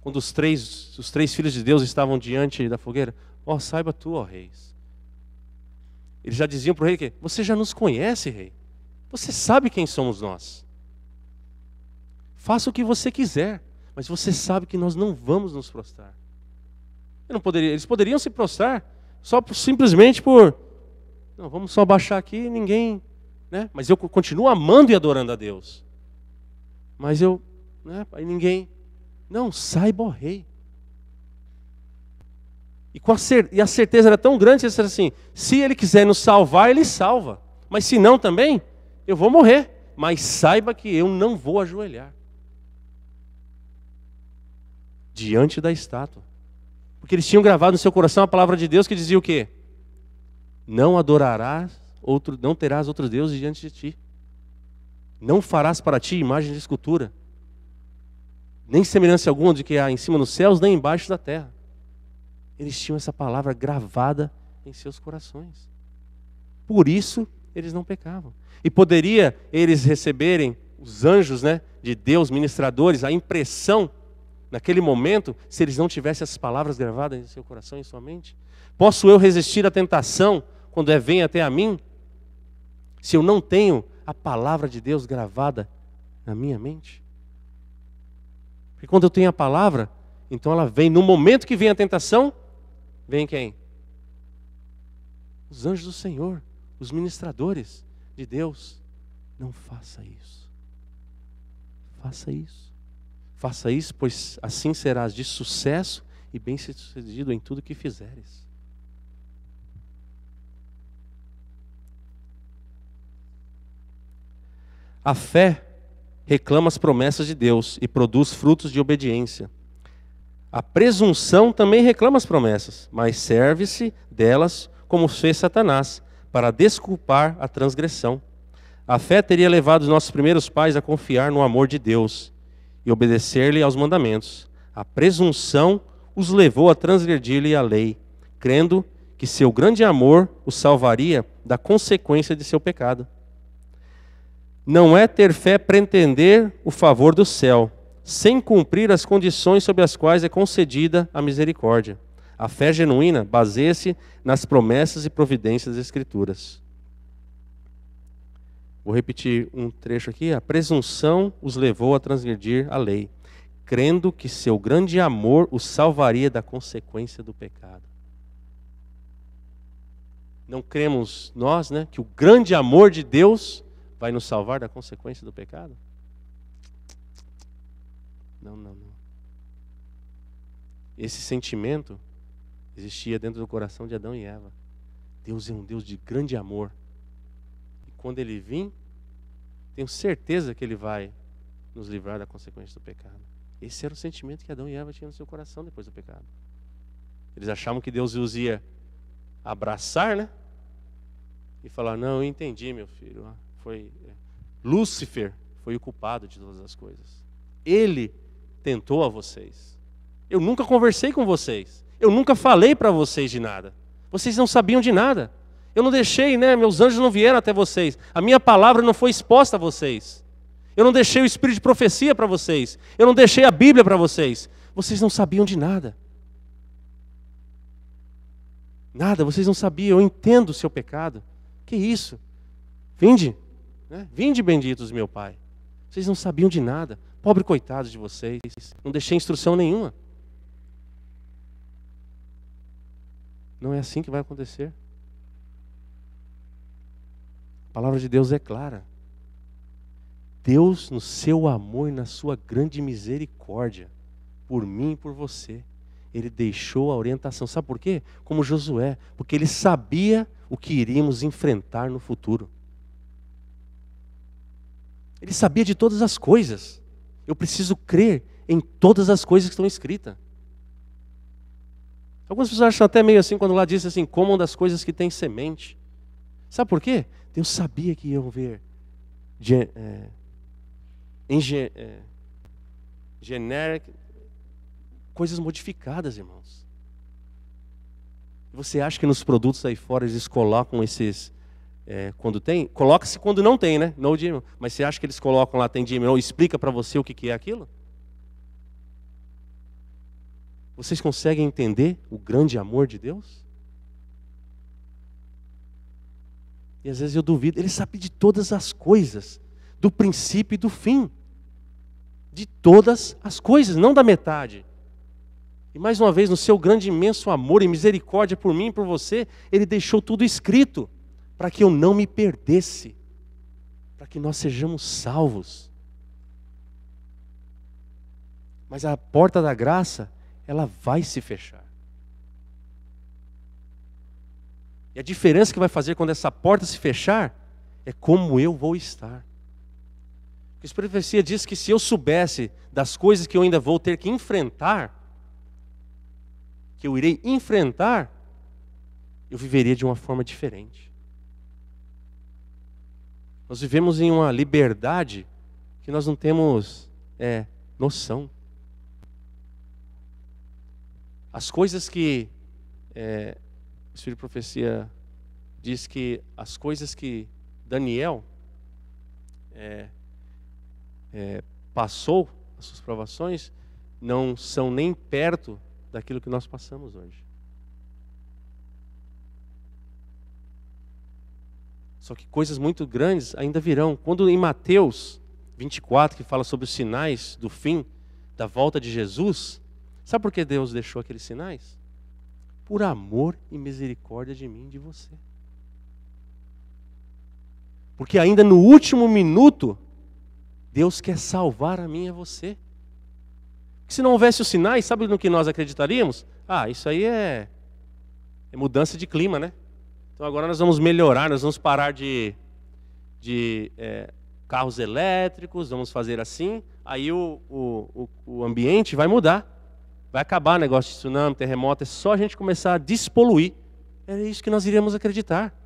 Speaker 5: Quando os três filhos de Deus estavam diante da fogueira, saiba tu, ó reis. Eles já diziam para o rei que você já nos conhece, rei. Você sabe quem somos nós. Faça o que você quiser, mas você sabe que nós não vamos nos prostrar. Eles poderiam se prostrar simplesmente por, não, vamos só baixar aqui e ninguém, né? Mas eu continuo amando e adorando a Deus. Mas aí ninguém, não, saiba, ó rei. E a certeza era tão grande, eles disseram assim, se ele quiser nos salvar, ele salva. Mas se não também, eu vou morrer. Mas saiba que eu não vou ajoelhar diante da estátua. Porque eles tinham gravado no seu coração a palavra de Deus que dizia o quê? Não terás outros deuses diante de ti. Não farás para ti imagem de escultura, nem semelhança alguma de que há em cima nos céus, nem embaixo da terra. Eles tinham essa palavra gravada em seus corações. Por isso, eles não pecavam. E poderia eles receberem, os anjos, né, de Deus, ministradores, a impressão, naquele momento, se eles não tivessem essas palavras gravadas em seu coração e em sua mente? Posso eu resistir à tentação quando vem até a mim, se eu não tenho a palavra de Deus gravada na minha mente? Porque quando eu tenho a palavra, então ela vem, no momento que vem a tentação, vem quem? Os anjos do Senhor, os ministradores de Deus. Não faça isso. Faça isso. Faça isso, pois assim serás de sucesso e bem-sucedido em tudo que fizeres. A fé reclama as promessas de Deus e produz frutos de obediência. A presunção também reclama as promessas, mas serve-se delas como fez Satanás, para desculpar a transgressão. A fé teria levado os nossos primeiros pais a confiar no amor de Deus e obedecer-lhe aos mandamentos. A presunção os levou a transgredir-lhe a lei, crendo que seu grande amor o salvaria da consequência de seu pecado. Não é ter fé pretender o favor do céu, sem cumprir as condições sob as quais é concedida a misericórdia. A fé genuína baseia-se nas promessas e providências das Escrituras. Vou repetir um trecho aqui. A presunção os levou a transgredir a lei, crendo que seu grande amor os salvaria da consequência do pecado. Não cremos nós, né, que o grande amor de Deus vai nos salvar da consequência do pecado? Não. Esse sentimento existia dentro do coração de Adão e Eva. Deus é um Deus de grande amor. E quando Ele vir, tenho certeza que Ele vai nos livrar da consequência do pecado. Esse era o sentimento que Adão e Eva tinham no seu coração depois do pecado. Eles achavam que Deus os ia abraçar, né? E falar, não, eu entendi, meu filho. Foi Lúcifer foi o culpado de todas as coisas. Ele tentou a vocês. Eu nunca conversei com vocês. Eu nunca falei para vocês de nada. Vocês não sabiam de nada. Eu não deixei, né? Meus anjos não vieram até vocês. A minha palavra não foi exposta a vocês. Eu não deixei o espírito de profecia para vocês. Eu não deixei a Bíblia para vocês. Vocês não sabiam de nada. Nada, vocês não sabiam. Eu entendo o seu pecado. Que isso? Vinde, né? Vinde, benditos, meu Pai. Vocês não sabiam de nada. Pobre coitados de vocês. Não deixei instrução nenhuma. Não é assim que vai acontecer. A palavra de Deus é clara. Deus, no seu amor e na sua grande misericórdia, por mim e por você, Ele deixou a orientação. Sabe por quê? Como Josué. Porque Ele sabia o que iríamos enfrentar no futuro. Ele sabia de todas as coisas. Eu preciso crer em todas as coisas que estão escritas. Algumas pessoas acham até meio assim, quando lá diz assim, comam das coisas que têm semente. Sabe por quê? Deus sabia que iam ver generic, coisas modificadas, irmãos. Você acha que nos produtos aí fora eles colocam esses, quando tem? Coloca-se quando não tem, né? No GMO. Mas você acha que eles colocam lá, tem GMO, explica para você o que é aquilo? Vocês conseguem entender o grande amor de Deus? E às vezes eu duvido. Ele sabe de todas as coisas, do princípio e do fim. De todas as coisas, não da metade. E mais uma vez, no seu grande e imenso amor e misericórdia por mim e por você, Ele deixou tudo escrito, para que eu não me perdesse, para que nós sejamos salvos. Mas a porta da graça, ela vai se fechar. E a diferença que vai fazer quando essa porta se fechar, é como eu vou estar. Porque a profecia diz que se eu soubesse das coisas que eu ainda vou ter que enfrentar, que eu irei enfrentar, eu viveria de uma forma diferente. Nós vivemos em uma liberdade que nós não temos noção. As coisas que o Espírito de Profecia diz que as coisas que Daniel passou, as suas provações, não são nem perto daquilo que nós passamos hoje. Só que coisas muito grandes ainda virão. Quando em Mateus 24, que fala sobre os sinais do fim, da volta de Jesus, sabe por que Deus deixou aqueles sinais? Por amor e misericórdia de mim e de você. Porque ainda no último minuto, Deus quer salvar a mim e a você. Porque se não houvesse os sinais, sabe no que nós acreditaríamos? Isso aí é mudança de clima, né? Então agora nós vamos melhorar, nós vamos parar de carros elétricos, vamos fazer assim, aí o ambiente vai mudar. Vai acabar o negócio de tsunami, terremoto, é só a gente começar a despoluir. É isso que nós iremos acreditar.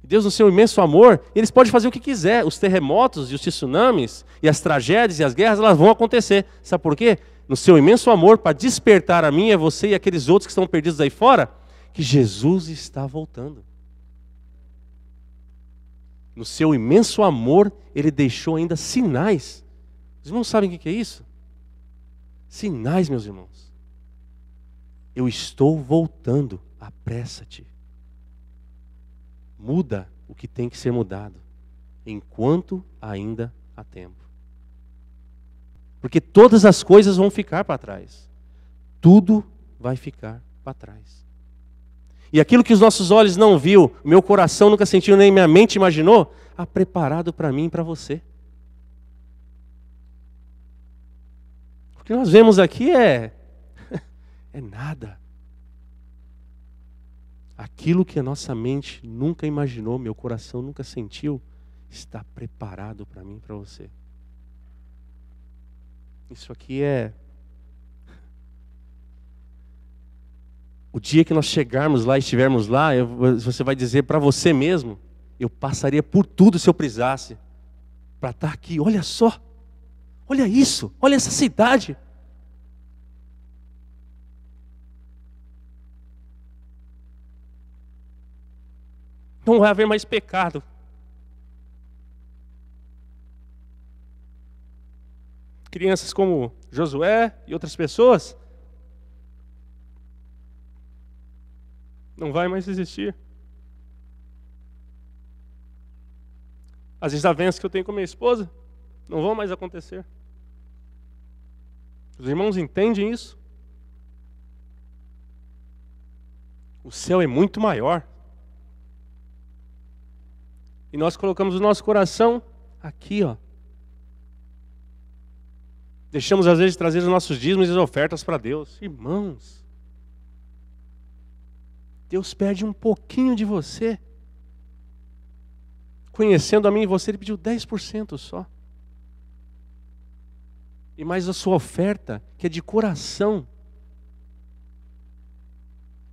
Speaker 5: Deus, no seu imenso amor, eles podem fazer o que quiser. Os terremotos e os tsunamis, e as tragédias e as guerras, elas vão acontecer. Sabe por quê? no seu imenso amor, para despertar a mim, a você e aqueles outros que estão perdidos aí fora, que Jesus está voltando. No seu imenso amor, Ele deixou ainda sinais. Os irmãos sabem o que é isso? Sinais, meus irmãos. Eu estou voltando, apressa-te. Muda o que tem que ser mudado, enquanto ainda há tempo. Porque todas as coisas vão ficar para trás. Tudo vai ficar para trás. E aquilo que os nossos olhos não viu, meu coração nunca sentiu, nem minha mente imaginou, há preparado para mim e para você. O que nós vemos aqui é nada. Aquilo que a nossa mente nunca imaginou, meu coração nunca sentiu, está preparado para mim e para você. Isso aqui é... O dia que nós chegarmos lá e estivermos lá, você vai dizer para você mesmo, eu passaria por tudo se eu precisasse, para estar aqui. Olha só, olha isso, olha essa cidade. Não vai haver mais pecado. Crianças como Josué e outras pessoas não vai mais existir. As desavenças que eu tenho com minha esposa não vão mais acontecer. Os irmãos entendem isso? O céu é muito maior. E nós colocamos o nosso coração aqui, ó. Deixamos às vezes de trazer os nossos dízimos e as ofertas para Deus. Irmãos, Deus pede um pouquinho de você. Conhecendo a mim e você, Ele pediu 10% só. E mais a sua oferta, que é de coração.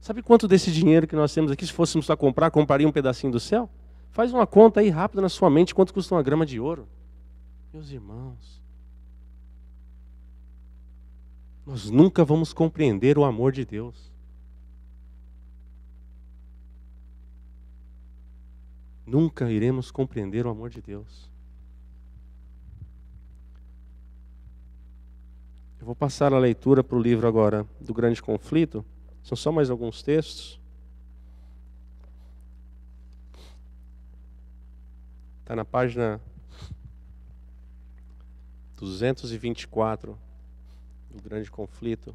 Speaker 5: Sabe quanto desse dinheiro que nós temos aqui, se fôssemos para comprar, compraria um pedacinho do céu? Faz uma conta aí rápida na sua mente, quanto custa uma grama de ouro. Meus irmãos, nós nunca vamos compreender o amor de Deus. Nunca iremos compreender o amor de Deus. Eu vou passar a leitura para o livro agora do Grande Conflito. São só mais alguns textos. Está na página 224 do Grande Conflito.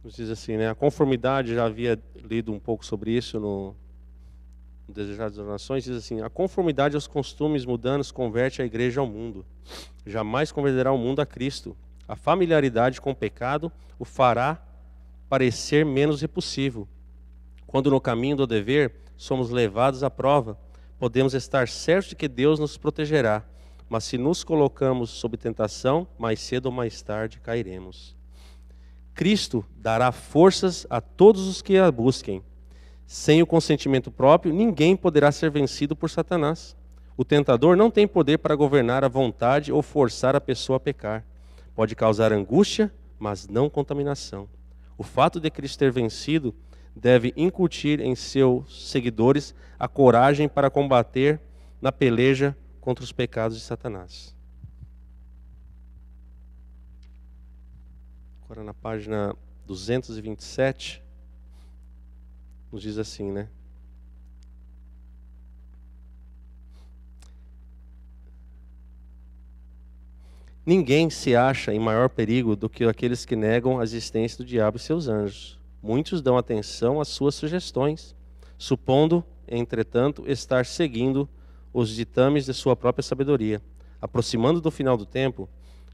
Speaker 5: Nos diz assim, né? A conformidade, já havia lido um pouco sobre isso no Desejados das Nações, diz assim, a conformidade aos costumes mundanos converte a igreja ao mundo. Jamais converterá o mundo a Cristo. A familiaridade com o pecado o fará parecer menos repulsivo. Quando no caminho do dever somos levados à prova, podemos estar certos de que Deus nos protegerá. Mas se nos colocamos sob tentação, mais cedo ou mais tarde cairemos. Cristo dará forças a todos os que a busquem. Sem o consentimento próprio, ninguém poderá ser vencido por Satanás. O tentador não tem poder para governar a vontade ou forçar a pessoa a pecar. Pode causar angústia, mas não contaminação. O fato de Cristo ter vencido deve incutir em seus seguidores a coragem para combater na peleja contra os pecados de Satanás. Agora na página 227, nos diz assim, né? Ninguém se acha em maior perigo do que aqueles que negam a existência do diabo e seus anjos. Muitos dão atenção às suas sugestões, supondo, entretanto, estar seguindo os ditames de sua própria sabedoria. Aproximando do final do tempo,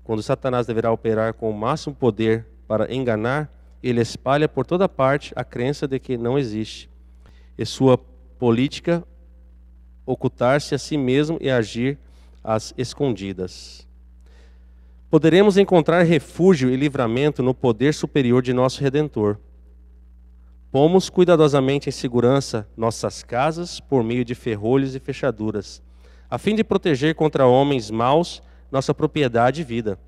Speaker 5: quando Satanás deverá operar com o máximo poder para enganar, ele espalha por toda parte a crença de que não existe. E sua política, ocultar-se a si mesmo e agir às escondidas. Poderemos encontrar refúgio e livramento no poder superior de nosso Redentor. Pomos cuidadosamente em segurança nossas casas por meio de ferrolhos e fechaduras, a fim de proteger contra homens maus nossa propriedade e vida.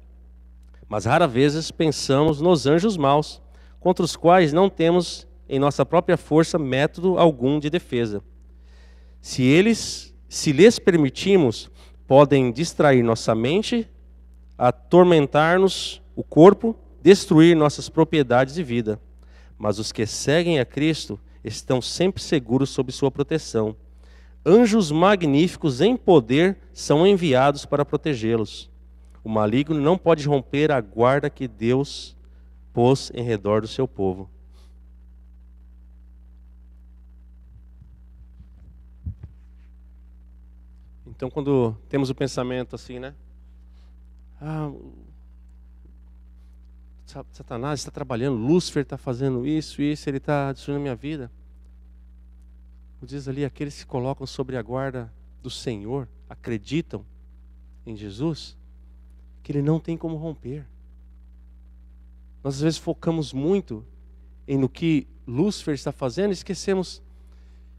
Speaker 5: Mas raras vezes pensamos nos anjos maus, contra os quais não temos em nossa própria força método algum de defesa. Se lhes permitirmos, podem distrair nossa mente, atormentar-nos o corpo, destruir nossas propriedades e vida. Mas os que seguem a Cristo estão sempre seguros sob sua proteção. Anjos magníficos em poder são enviados para protegê-los. O maligno não pode romper a guarda que Deus pôs em redor do seu povo. Então, quando temos o pensamento assim, né? Satanás está trabalhando, Lúcifer está fazendo isso, ele está destruindo a minha vida. Diz ali, aqueles que se colocam sobre a guarda do Senhor, acreditam em Jesus, que Ele não tem como romper. Nós às vezes focamos muito no que Lúcifer está fazendo e esquecemos.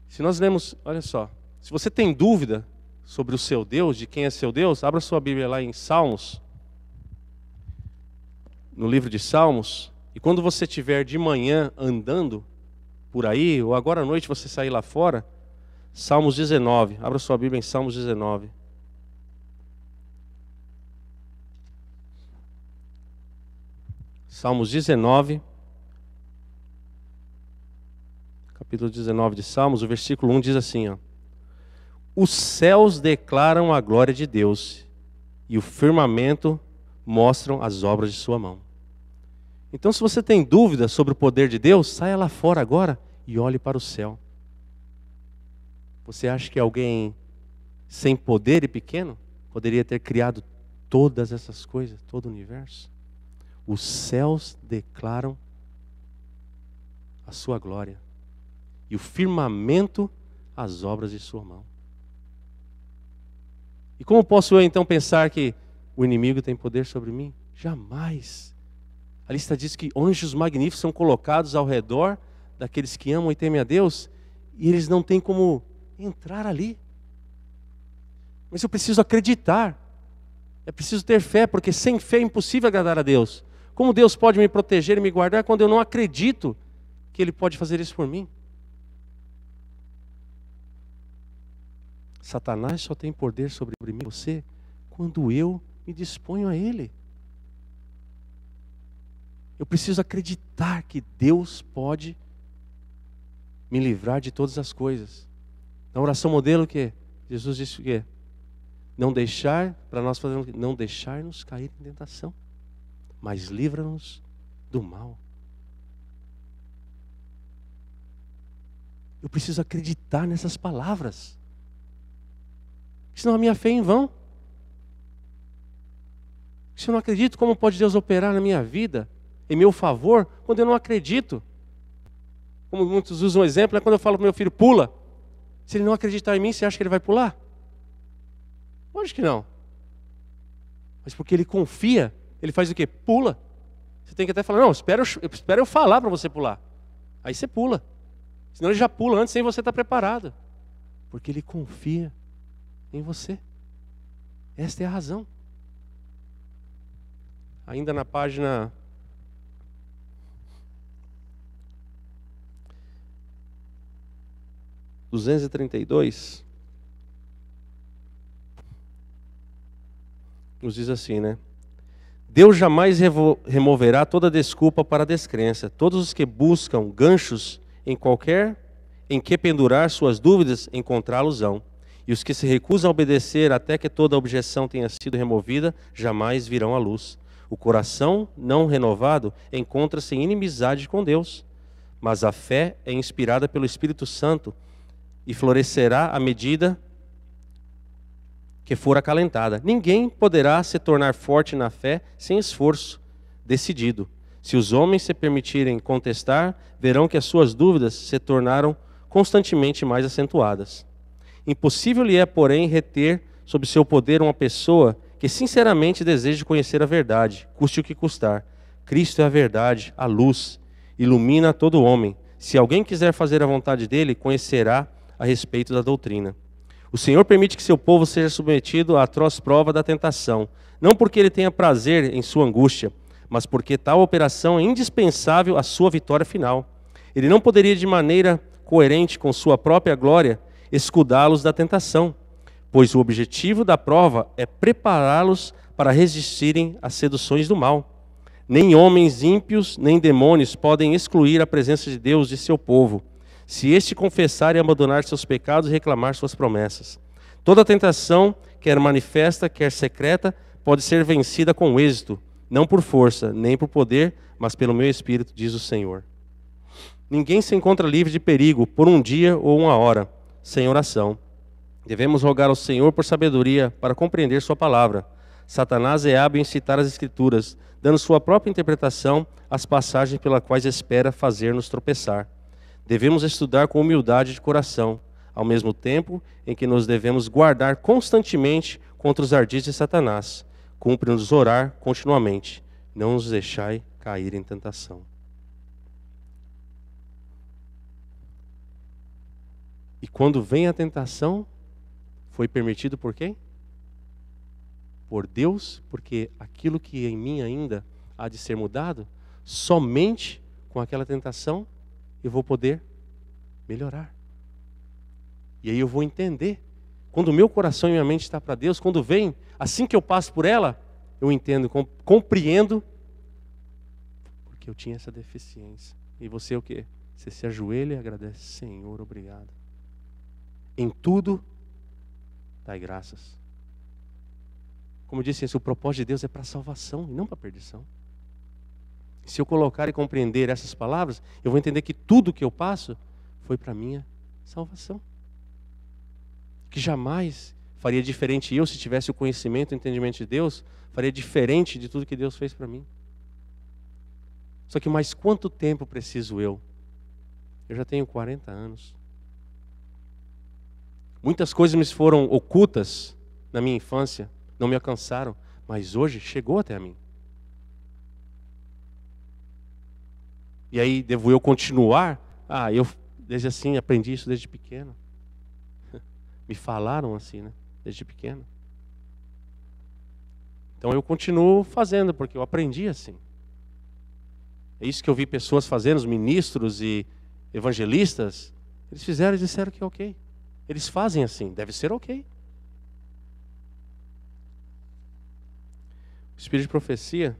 Speaker 5: Se nós lemos, olha só, se você tem dúvida sobre o seu Deus, de quem é seu Deus, abra sua Bíblia lá em Salmos, no livro de Salmos, e quando você estiver de manhã andando por aí, ou agora à noite você sair lá fora, Salmos 19, abra sua Bíblia em Salmos 19. Salmos 19, capítulo 19 de Salmos, o versículo 1 diz assim, ó: os céus declaram a glória de Deus, e o firmamento mostram as obras de sua mão. Então, se você tem dúvida sobre o poder de Deus, saia lá fora agora e olhe para o céu. Você acha que alguém sem poder e pequeno poderia ter criado todas essas coisas, todo o universo? Os céus declaram a sua glória, e o firmamento as obras de sua mão. E como posso eu então pensar que o inimigo tem poder sobre mim? Jamais. A lista diz que anjos magníficos são colocados ao redor daqueles que amam e temem a Deus, e eles não têm como entrar ali. Mas eu preciso acreditar, é preciso ter fé, porque sem fé é impossível agradar a Deus. Como Deus pode me proteger e me guardar quando eu não acredito que Ele pode fazer isso por mim? Satanás só tem poder sobre mim e você quando eu me disponho a Ele. Eu preciso acreditar que Deus pode me livrar de todas as coisas. Na oração modelo, o que? Jesus disse o quê? Não deixar, para nós fazermos, não deixar-nos cair em tentação, mas livra-nos do mal. Eu preciso acreditar nessas palavras, senão a minha fé é em vão. Se eu não acredito, como pode Deus operar na minha vida, em meu favor, quando eu não acredito? Como muitos usam um exemplo, é quando eu falo para o meu filho, pula. Se ele não acreditar em mim, você acha que ele vai pular? Lógico que não. Mas porque ele confia, ele faz o quê? Pula. Você tem que até falar, não, espera eu falar para você pular. Aí você pula. Senão ele já pula antes sem você estar preparado. Porque ele confia em você. Esta é a razão. Ainda na página 232, nos diz assim, né? Deus jamais removerá toda desculpa para a descrença. Todos os que buscam ganchos em que pendurar suas dúvidas, encontrá-los-ão. E os que se recusam a obedecer até que toda objeção tenha sido removida, jamais virão à luz. O coração não renovado encontra-se em inimizade com Deus. Mas a fé é inspirada pelo Espírito Santo e florescerá à medida que for acalentada. Ninguém poderá se tornar forte na fé sem esforço decidido. Se os homens se permitirem contestar, verão que as suas dúvidas se tornaram constantemente mais acentuadas. Impossível lhe é, porém, reter sob seu poder uma pessoa que sinceramente deseja conhecer a verdade, custe o que custar. Cristo é a verdade, a luz, ilumina todo homem. Se alguém quiser fazer a vontade dele, conhecerá a respeito da doutrina. O Senhor permite que seu povo seja submetido à atroz prova da tentação, não porque ele tenha prazer em sua angústia, mas porque tal operação é indispensável à sua vitória final. Ele não poderia, de maneira coerente com sua própria glória, escudá-los da tentação, pois o objetivo da prova é prepará-los para resistirem às seduções do mal. Nem homens ímpios, nem demônios podem excluir a presença de Deus de seu povo, se este confessar e abandonar seus pecados e reclamar suas promessas. Toda tentação, quer manifesta, quer secreta, pode ser vencida com êxito, não por força, nem por poder, mas pelo meu Espírito, diz o Senhor. Ninguém se encontra livre de perigo por um dia ou uma hora, sem oração. Devemos rogar ao Senhor por sabedoria para compreender sua palavra. Satanás é hábil em citar as Escrituras, dando sua própria interpretação às passagens pelas quais espera fazer-nos tropeçar. Devemos estudar com humildade de coração, ao mesmo tempo em que nos devemos guardar constantemente contra os ardis de Satanás. Cumpre-nos orar continuamente. Não nos deixai cair em tentação. E quando vem a tentação, foi permitido por quem? Por Deus, porque aquilo que em mim ainda há de ser mudado, somente com aquela tentação eu vou poder melhorar. E aí eu vou entender. Quando o meu coração e minha mente está para Deus, quando vem, assim que eu passo por ela, eu entendo, compreendo, porque eu tinha essa deficiência. E você o quê? Você se ajoelha e agradece, Senhor, obrigado. Em tudo, dai graças. Como eu disse, o propósito de Deus é para salvação e não para perdição. Se eu colocar e compreender essas palavras, eu vou entender que tudo que eu passo foi para minha salvação. Que jamais faria diferente eu, se tivesse o conhecimento e o entendimento de Deus, faria diferente de tudo que Deus fez para mim. Só que mais quanto tempo preciso eu? Eu já tenho 40 anos. Muitas coisas me foram ocultas na minha infância, não me alcançaram, mas hoje chegou até a mim. E aí, devo eu continuar? Eu desde assim aprendi isso desde pequeno. Me falaram assim, né? Desde pequeno. Então eu continuo fazendo, porque eu aprendi assim. É isso que eu vi pessoas fazendo, os ministros e evangelistas. Eles fizeram e disseram que é ok. Eles fazem assim, deve ser ok. O espírito de profecia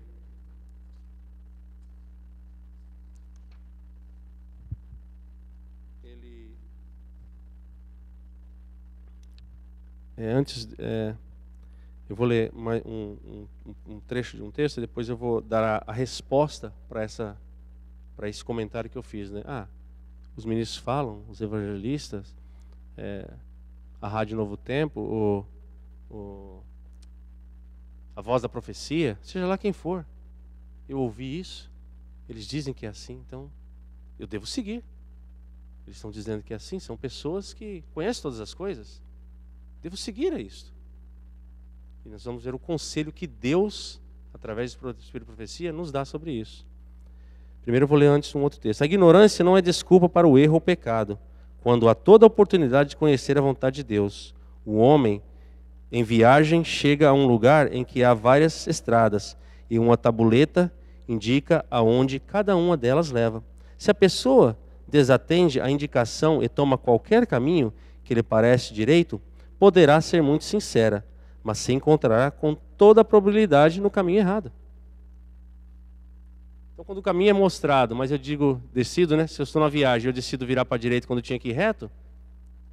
Speaker 5: eu vou ler um trecho de um texto e depois eu vou dar a resposta para esse comentário que eu fiz, né? Os ministros falam, os evangelistas, a Rádio Novo Tempo, a Voz da Profecia, seja lá quem for, eu ouvi isso, eles dizem que é assim, então eu devo seguir. Eles estão dizendo que é assim, são pessoas que conhecem todas as coisas. Devo seguir a isto. E nós vamos ver o conselho que Deus, através do Espírito de Profecia, nos dá sobre isso. Primeiro eu vou ler antes um outro texto. A ignorância não é desculpa para o erro ou pecado, quando há toda a oportunidade de conhecer a vontade de Deus. O homem, em viagem, chega a um lugar em que há várias estradas, e uma tabuleta indica aonde cada uma delas leva. Se a pessoa desatende a indicação e toma qualquer caminho que lhe parece direito, poderá ser muito sincera, mas se encontrará com toda a probabilidade no caminho errado. Então, quando o caminho é mostrado, mas eu decido, né? Se eu estou na viagem, eu decido virar para a direita quando eu tinha que ir reto,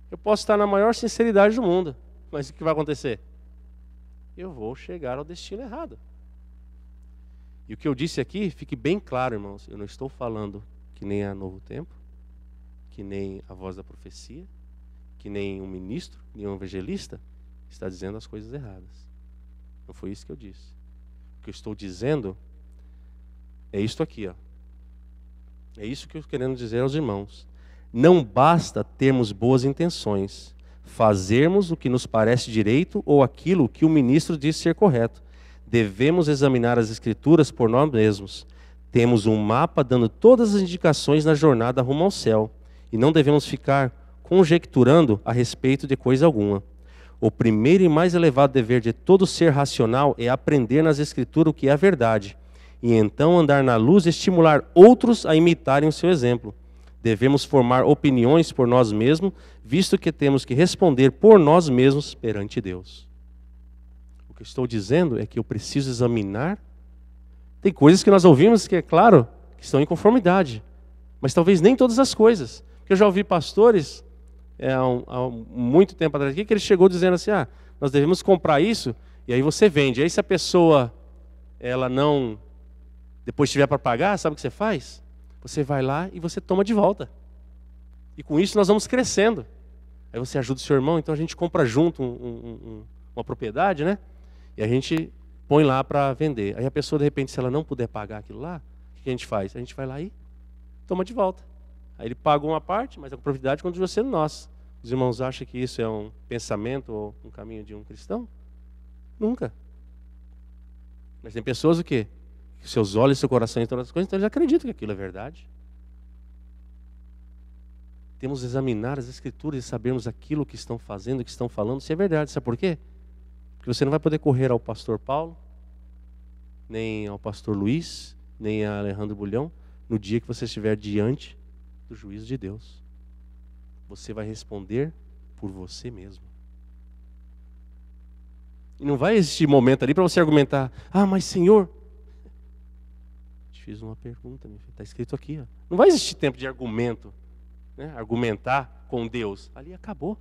Speaker 5: eu posso estar na maior sinceridade do mundo, mas o que vai acontecer? Eu vou chegar ao destino errado. E o que eu disse aqui, fique bem claro, irmãos, eu não estou falando que nem a Novo Tempo, que nem a Voz da Profecia, que nem um ministro, nem um evangelista está dizendo as coisas erradas. Não foi isso que eu disse. O que eu estou dizendo é isto aqui, ó. É isso que eu estou querendo dizer aos irmãos. Não basta termos boas intenções, fazermos o que nos parece direito ou aquilo que o ministro diz ser correto. Devemos examinar as Escrituras por nós mesmos. Temos um mapa dando todas as indicações na jornada rumo ao céu, e não devemos ficar conjecturando a respeito de coisa alguma. O primeiro e mais elevado dever de todo ser racional é aprender nas Escrituras o que é a verdade, e então andar na luz e estimular outros a imitarem o seu exemplo. Devemos formar opiniões por nós mesmos, visto que temos que responder por nós mesmos perante Deus. O que eu estou dizendo é que eu preciso examinar. Tem coisas que nós ouvimos que, é claro, que estão em conformidade, mas talvez nem todas as coisas. Porque eu já ouvi pastores, há muito tempo atrás, que ele chegou dizendo assim, nós devemos comprar isso, e aí você vende. Aí se a pessoa, ela não, depois tiver para pagar, sabe o que você faz? Você vai lá e você toma de volta. E com isso nós vamos crescendo. Aí você ajuda o seu irmão, então a gente compra junto uma propriedade, né? E a gente põe lá para vender. Aí a pessoa, de repente, se ela não puder pagar aquilo lá, o que a gente faz? A gente vai lá e toma de volta. Aí ele paga uma parte, mas a propriedade continua sendo nossa. Os irmãos acham que isso é um pensamento ou um caminho de um cristão? Nunca. Mas tem pessoas o quê? Que seus olhos e seu coração estão nas coisas, então eles acreditam que aquilo é verdade. Temos que examinar as Escrituras e sabermos aquilo que estão fazendo, que estão falando, se é verdade. Sabe por quê? Porque você não vai poder correr ao pastor Paulo, nem ao pastor Luiz, nem a Alejandro Bulhão, no dia que você estiver diante do juízo de Deus. Você vai responder por você mesmo. E não vai existir momento ali para você argumentar, mas Senhor, te fiz uma pergunta, está escrito aqui. Não vai existir tempo de argumento, né? Argumentar com Deus. Ali acabou.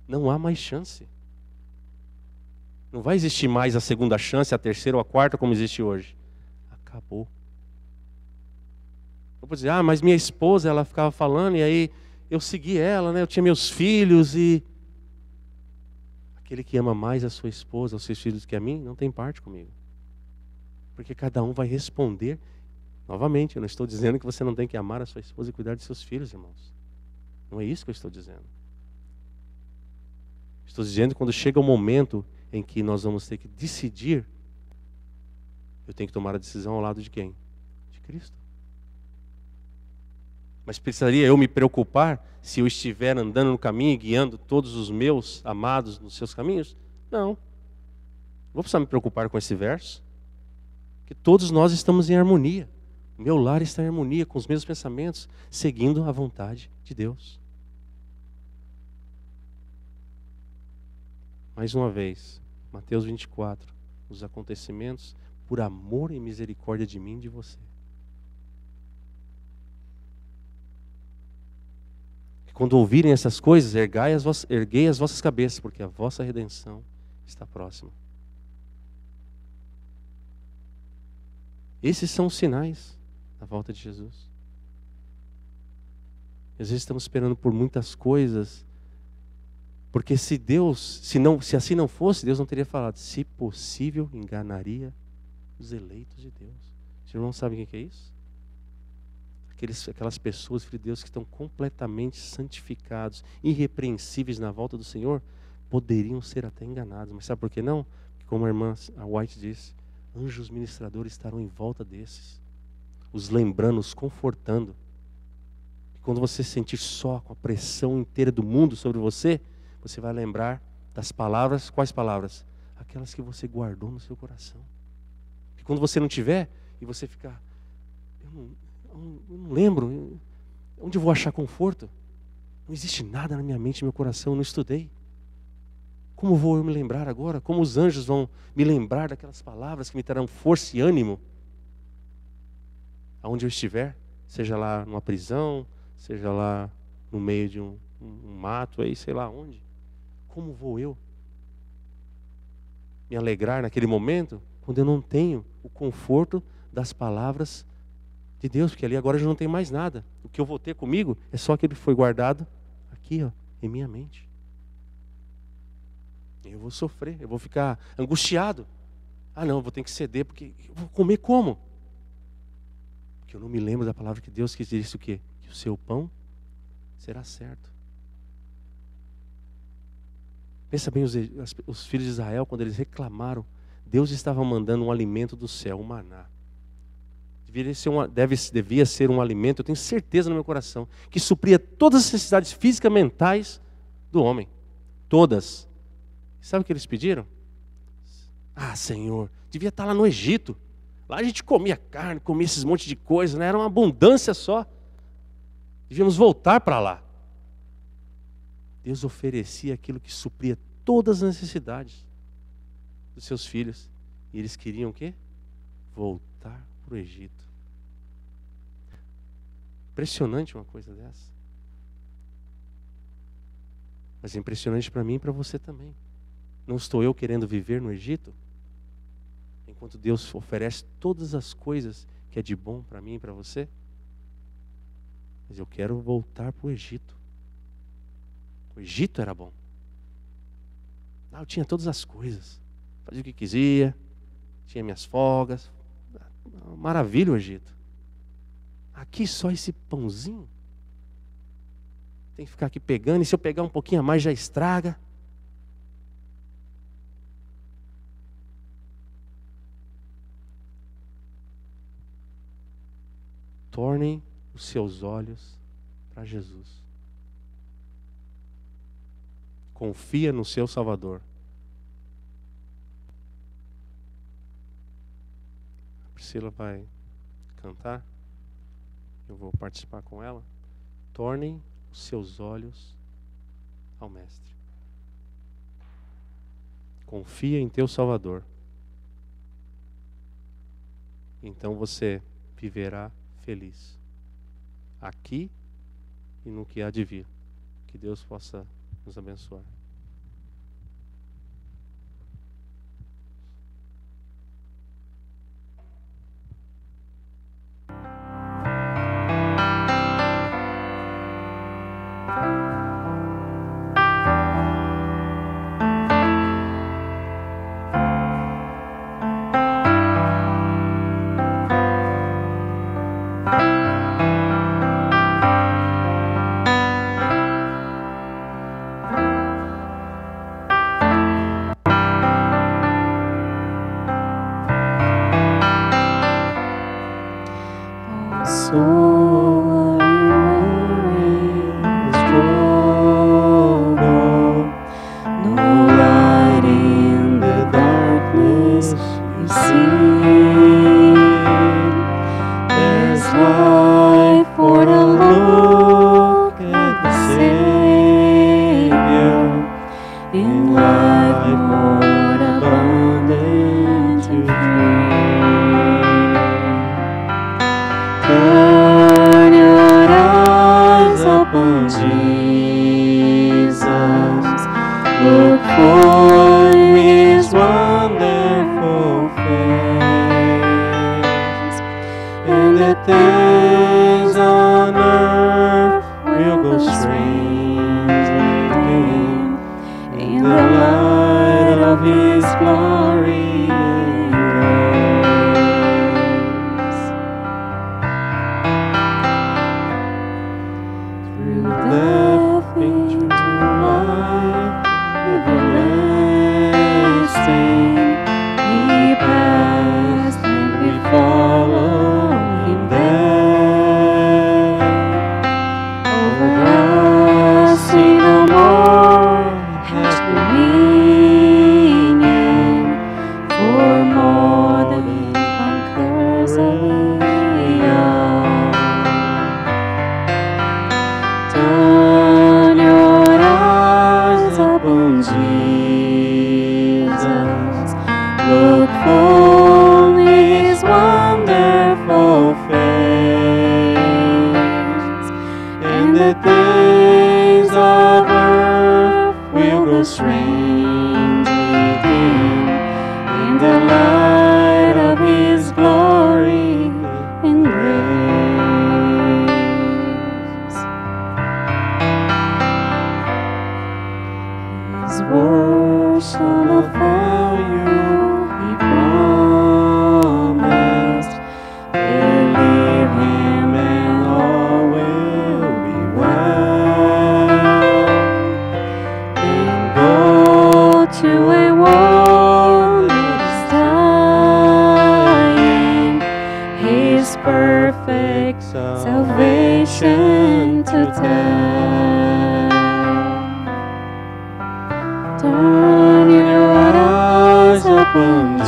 Speaker 5: Não há mais chance. Não vai existir mais a segunda chance, a terceira ou a quarta como existe hoje. Acabou. Eu vou dizer, mas minha esposa, ela ficava falando e aí eu segui ela, né? Eu tinha meus filhos e... Aquele que ama mais a sua esposa, os seus filhos que a mim, não tem parte comigo. Porque cada um vai responder. Novamente, eu não estou dizendo que você não tem que amar a sua esposa e cuidar de seus filhos, irmãos. Não é isso que eu estou dizendo. Estou dizendo que quando chega o momento em que nós vamos ter que decidir, eu tenho que tomar a decisão ao lado de quem? De Cristo. Mas precisaria eu me preocupar se eu estiver andando no caminho e guiando todos os meus amados nos seus caminhos? Não. Vou precisar me preocupar com esse verso. Que todos nós estamos em harmonia. O meu lar está em harmonia com os mesmos pensamentos, seguindo a vontade de Deus. Mais uma vez, Mateus 24. Os acontecimentos por amor e misericórdia de mim e de você. Quando ouvirem essas coisas, erguei as vossas cabeças, porque a vossa redenção está próxima. Esses são os sinais da volta de Jesus. Às vezes estamos esperando por muitas coisas, porque se assim não fosse, Deus não teria falado, se possível, enganaria os eleitos de Deus. Os irmãos sabem o que é isso? Aquelas pessoas, filho de Deus, que estão completamente santificados, irrepreensíveis na volta do Senhor, poderiam ser até enganados. Mas sabe por que não? Porque, como a irmã White disse, anjos ministradores estarão em volta desses, os lembrando, os confortando. E quando você se sentir só, com a pressão inteira do mundo sobre você, você vai lembrar das palavras. Quais palavras? Aquelas que você guardou no seu coração. E quando você não tiver, e você ficar, eu não lembro, onde eu vou achar conforto? Não existe nada na minha mente e meu coração, eu não estudei. Como vou eu me lembrar agora? Como os anjos vão me lembrar daquelas palavras que me terão força e ânimo? Aonde eu estiver, seja lá numa prisão, seja lá no meio de um mato, aí, sei lá onde. Como vou eu me alegrar naquele momento, quando eu não tenho o conforto das palavras de Deus, porque ali agora eu já não tenho mais nada. O que eu vou ter comigo é só aquilo que foi guardado aqui, em minha mente. Eu vou sofrer, eu vou ficar angustiado. Não, eu vou ter que ceder, porque eu vou comer como? Porque eu não me lembro da palavra que Deus quis dizer isso o quê? Que o seu pão será certo. Pensa bem, os filhos de Israel, quando eles reclamaram, Deus estava mandando um alimento do céu, um maná. devia ser um alimento, eu tenho certeza no meu coração, que supria todas as necessidades físicas e mentais do homem. Todas. Sabe o que eles pediram? Ah, Senhor, devia estar lá no Egito. Lá a gente comia carne, comia esses montes de coisa, né? Era uma abundância só. Devíamos voltar para lá. Deus oferecia aquilo que supria todas as necessidades dos seus filhos. E eles queriam o quê? Voltar para o Egito. Impressionante uma coisa dessa. Mas é impressionante para mim e para você também. Não estou eu querendo viver no Egito? Enquanto Deus oferece todas as coisas que é de bom para mim e para você? Mas eu quero voltar para o Egito. O Egito era bom. Lá eu tinha todas as coisas. Fazia o que quisia. Tinha minhas folgas. Maravilha o Egito. Aqui só esse pãozinho. Tem que ficar aqui pegando. E se eu pegar um pouquinho a mais já estraga. Tornem os seus olhos para Jesus. Confia no seu Salvador. A Priscila vai cantar. Eu vou participar com ela. Tornem os seus olhos ao Mestre. Confia em teu Salvador. Então você viverá feliz. Aqui e no que há de vir. Que Deus possa nos abençoar.
Speaker 6: He passed and we follow him there. salvation to tell. Turn your eyes upon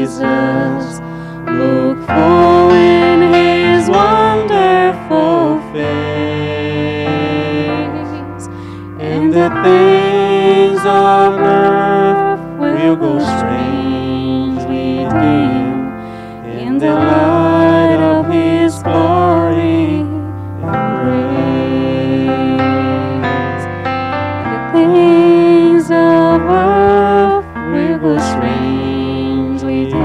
Speaker 6: Jesus, look full in His wonderful face, and the things of earth will go strangely dim in the light of His glory and grace. The things of earth will go strangely dim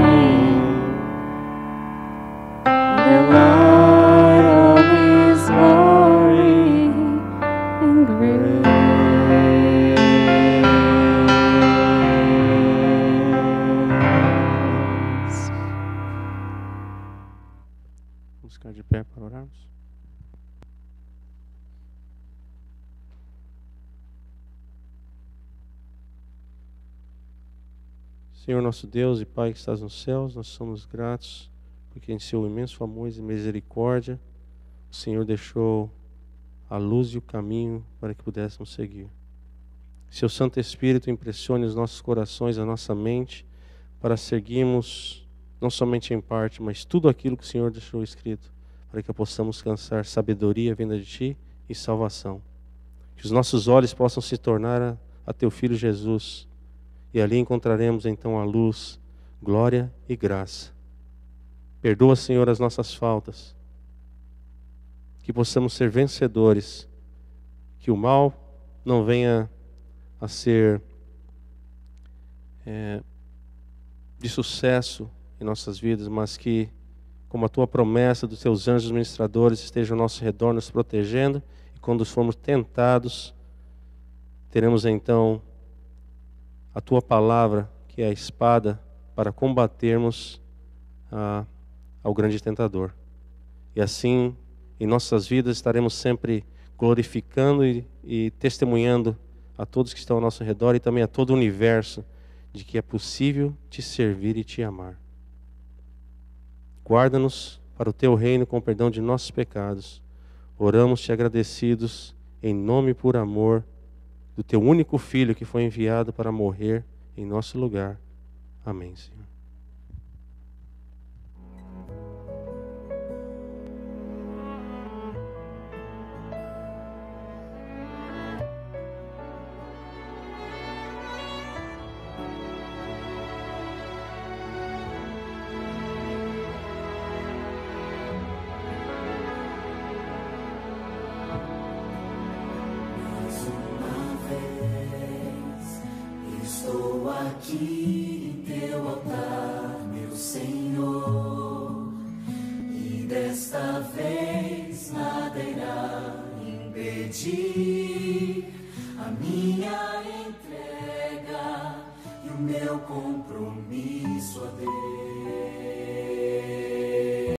Speaker 6: in the light of His glory and grace.
Speaker 5: Vamos ficar de pé para orarmos. Senhor nosso Deus e Pai que estás nos céus, nós somos gratos porque em seu imenso amor e misericórdia o Senhor deixou a luz e o caminho para que pudéssemos seguir. Seu Santo Espírito impressione os nossos corações, a nossa mente, para seguirmos não somente em parte, mas tudo aquilo que o Senhor deixou escrito, para que possamos alcançar sabedoria vinda de Ti e salvação. Que os nossos olhos possam se tornar a Teu Filho Jesus, e ali encontraremos então a luz, glória e graça. Perdoa, Senhor, as nossas faltas, que possamos ser vencedores, que o mal não venha a ser de sucesso em nossas vidas, mas que, como a Tua promessa dos Teus anjos ministradores estejam ao nosso redor nos protegendo, e quando formos tentados, teremos então a Tua palavra, que é a espada, para combatermos ao grande tentador. E assim, em nossas vidas, estaremos sempre glorificando e testemunhando a todos que estão ao nosso redor e também a todo o universo de que é possível Te servir e Te amar. Guarda-nos para o Teu reino com o perdão de nossos pecados. Oramos-Te agradecidos em nome e por amor do Teu único Filho que foi enviado para morrer em nosso lugar. Amém, Senhor.
Speaker 6: Estou aqui em Teu altar, meu Senhor, e desta vez nada irá impedir a minha entrega e o meu compromisso a Deus.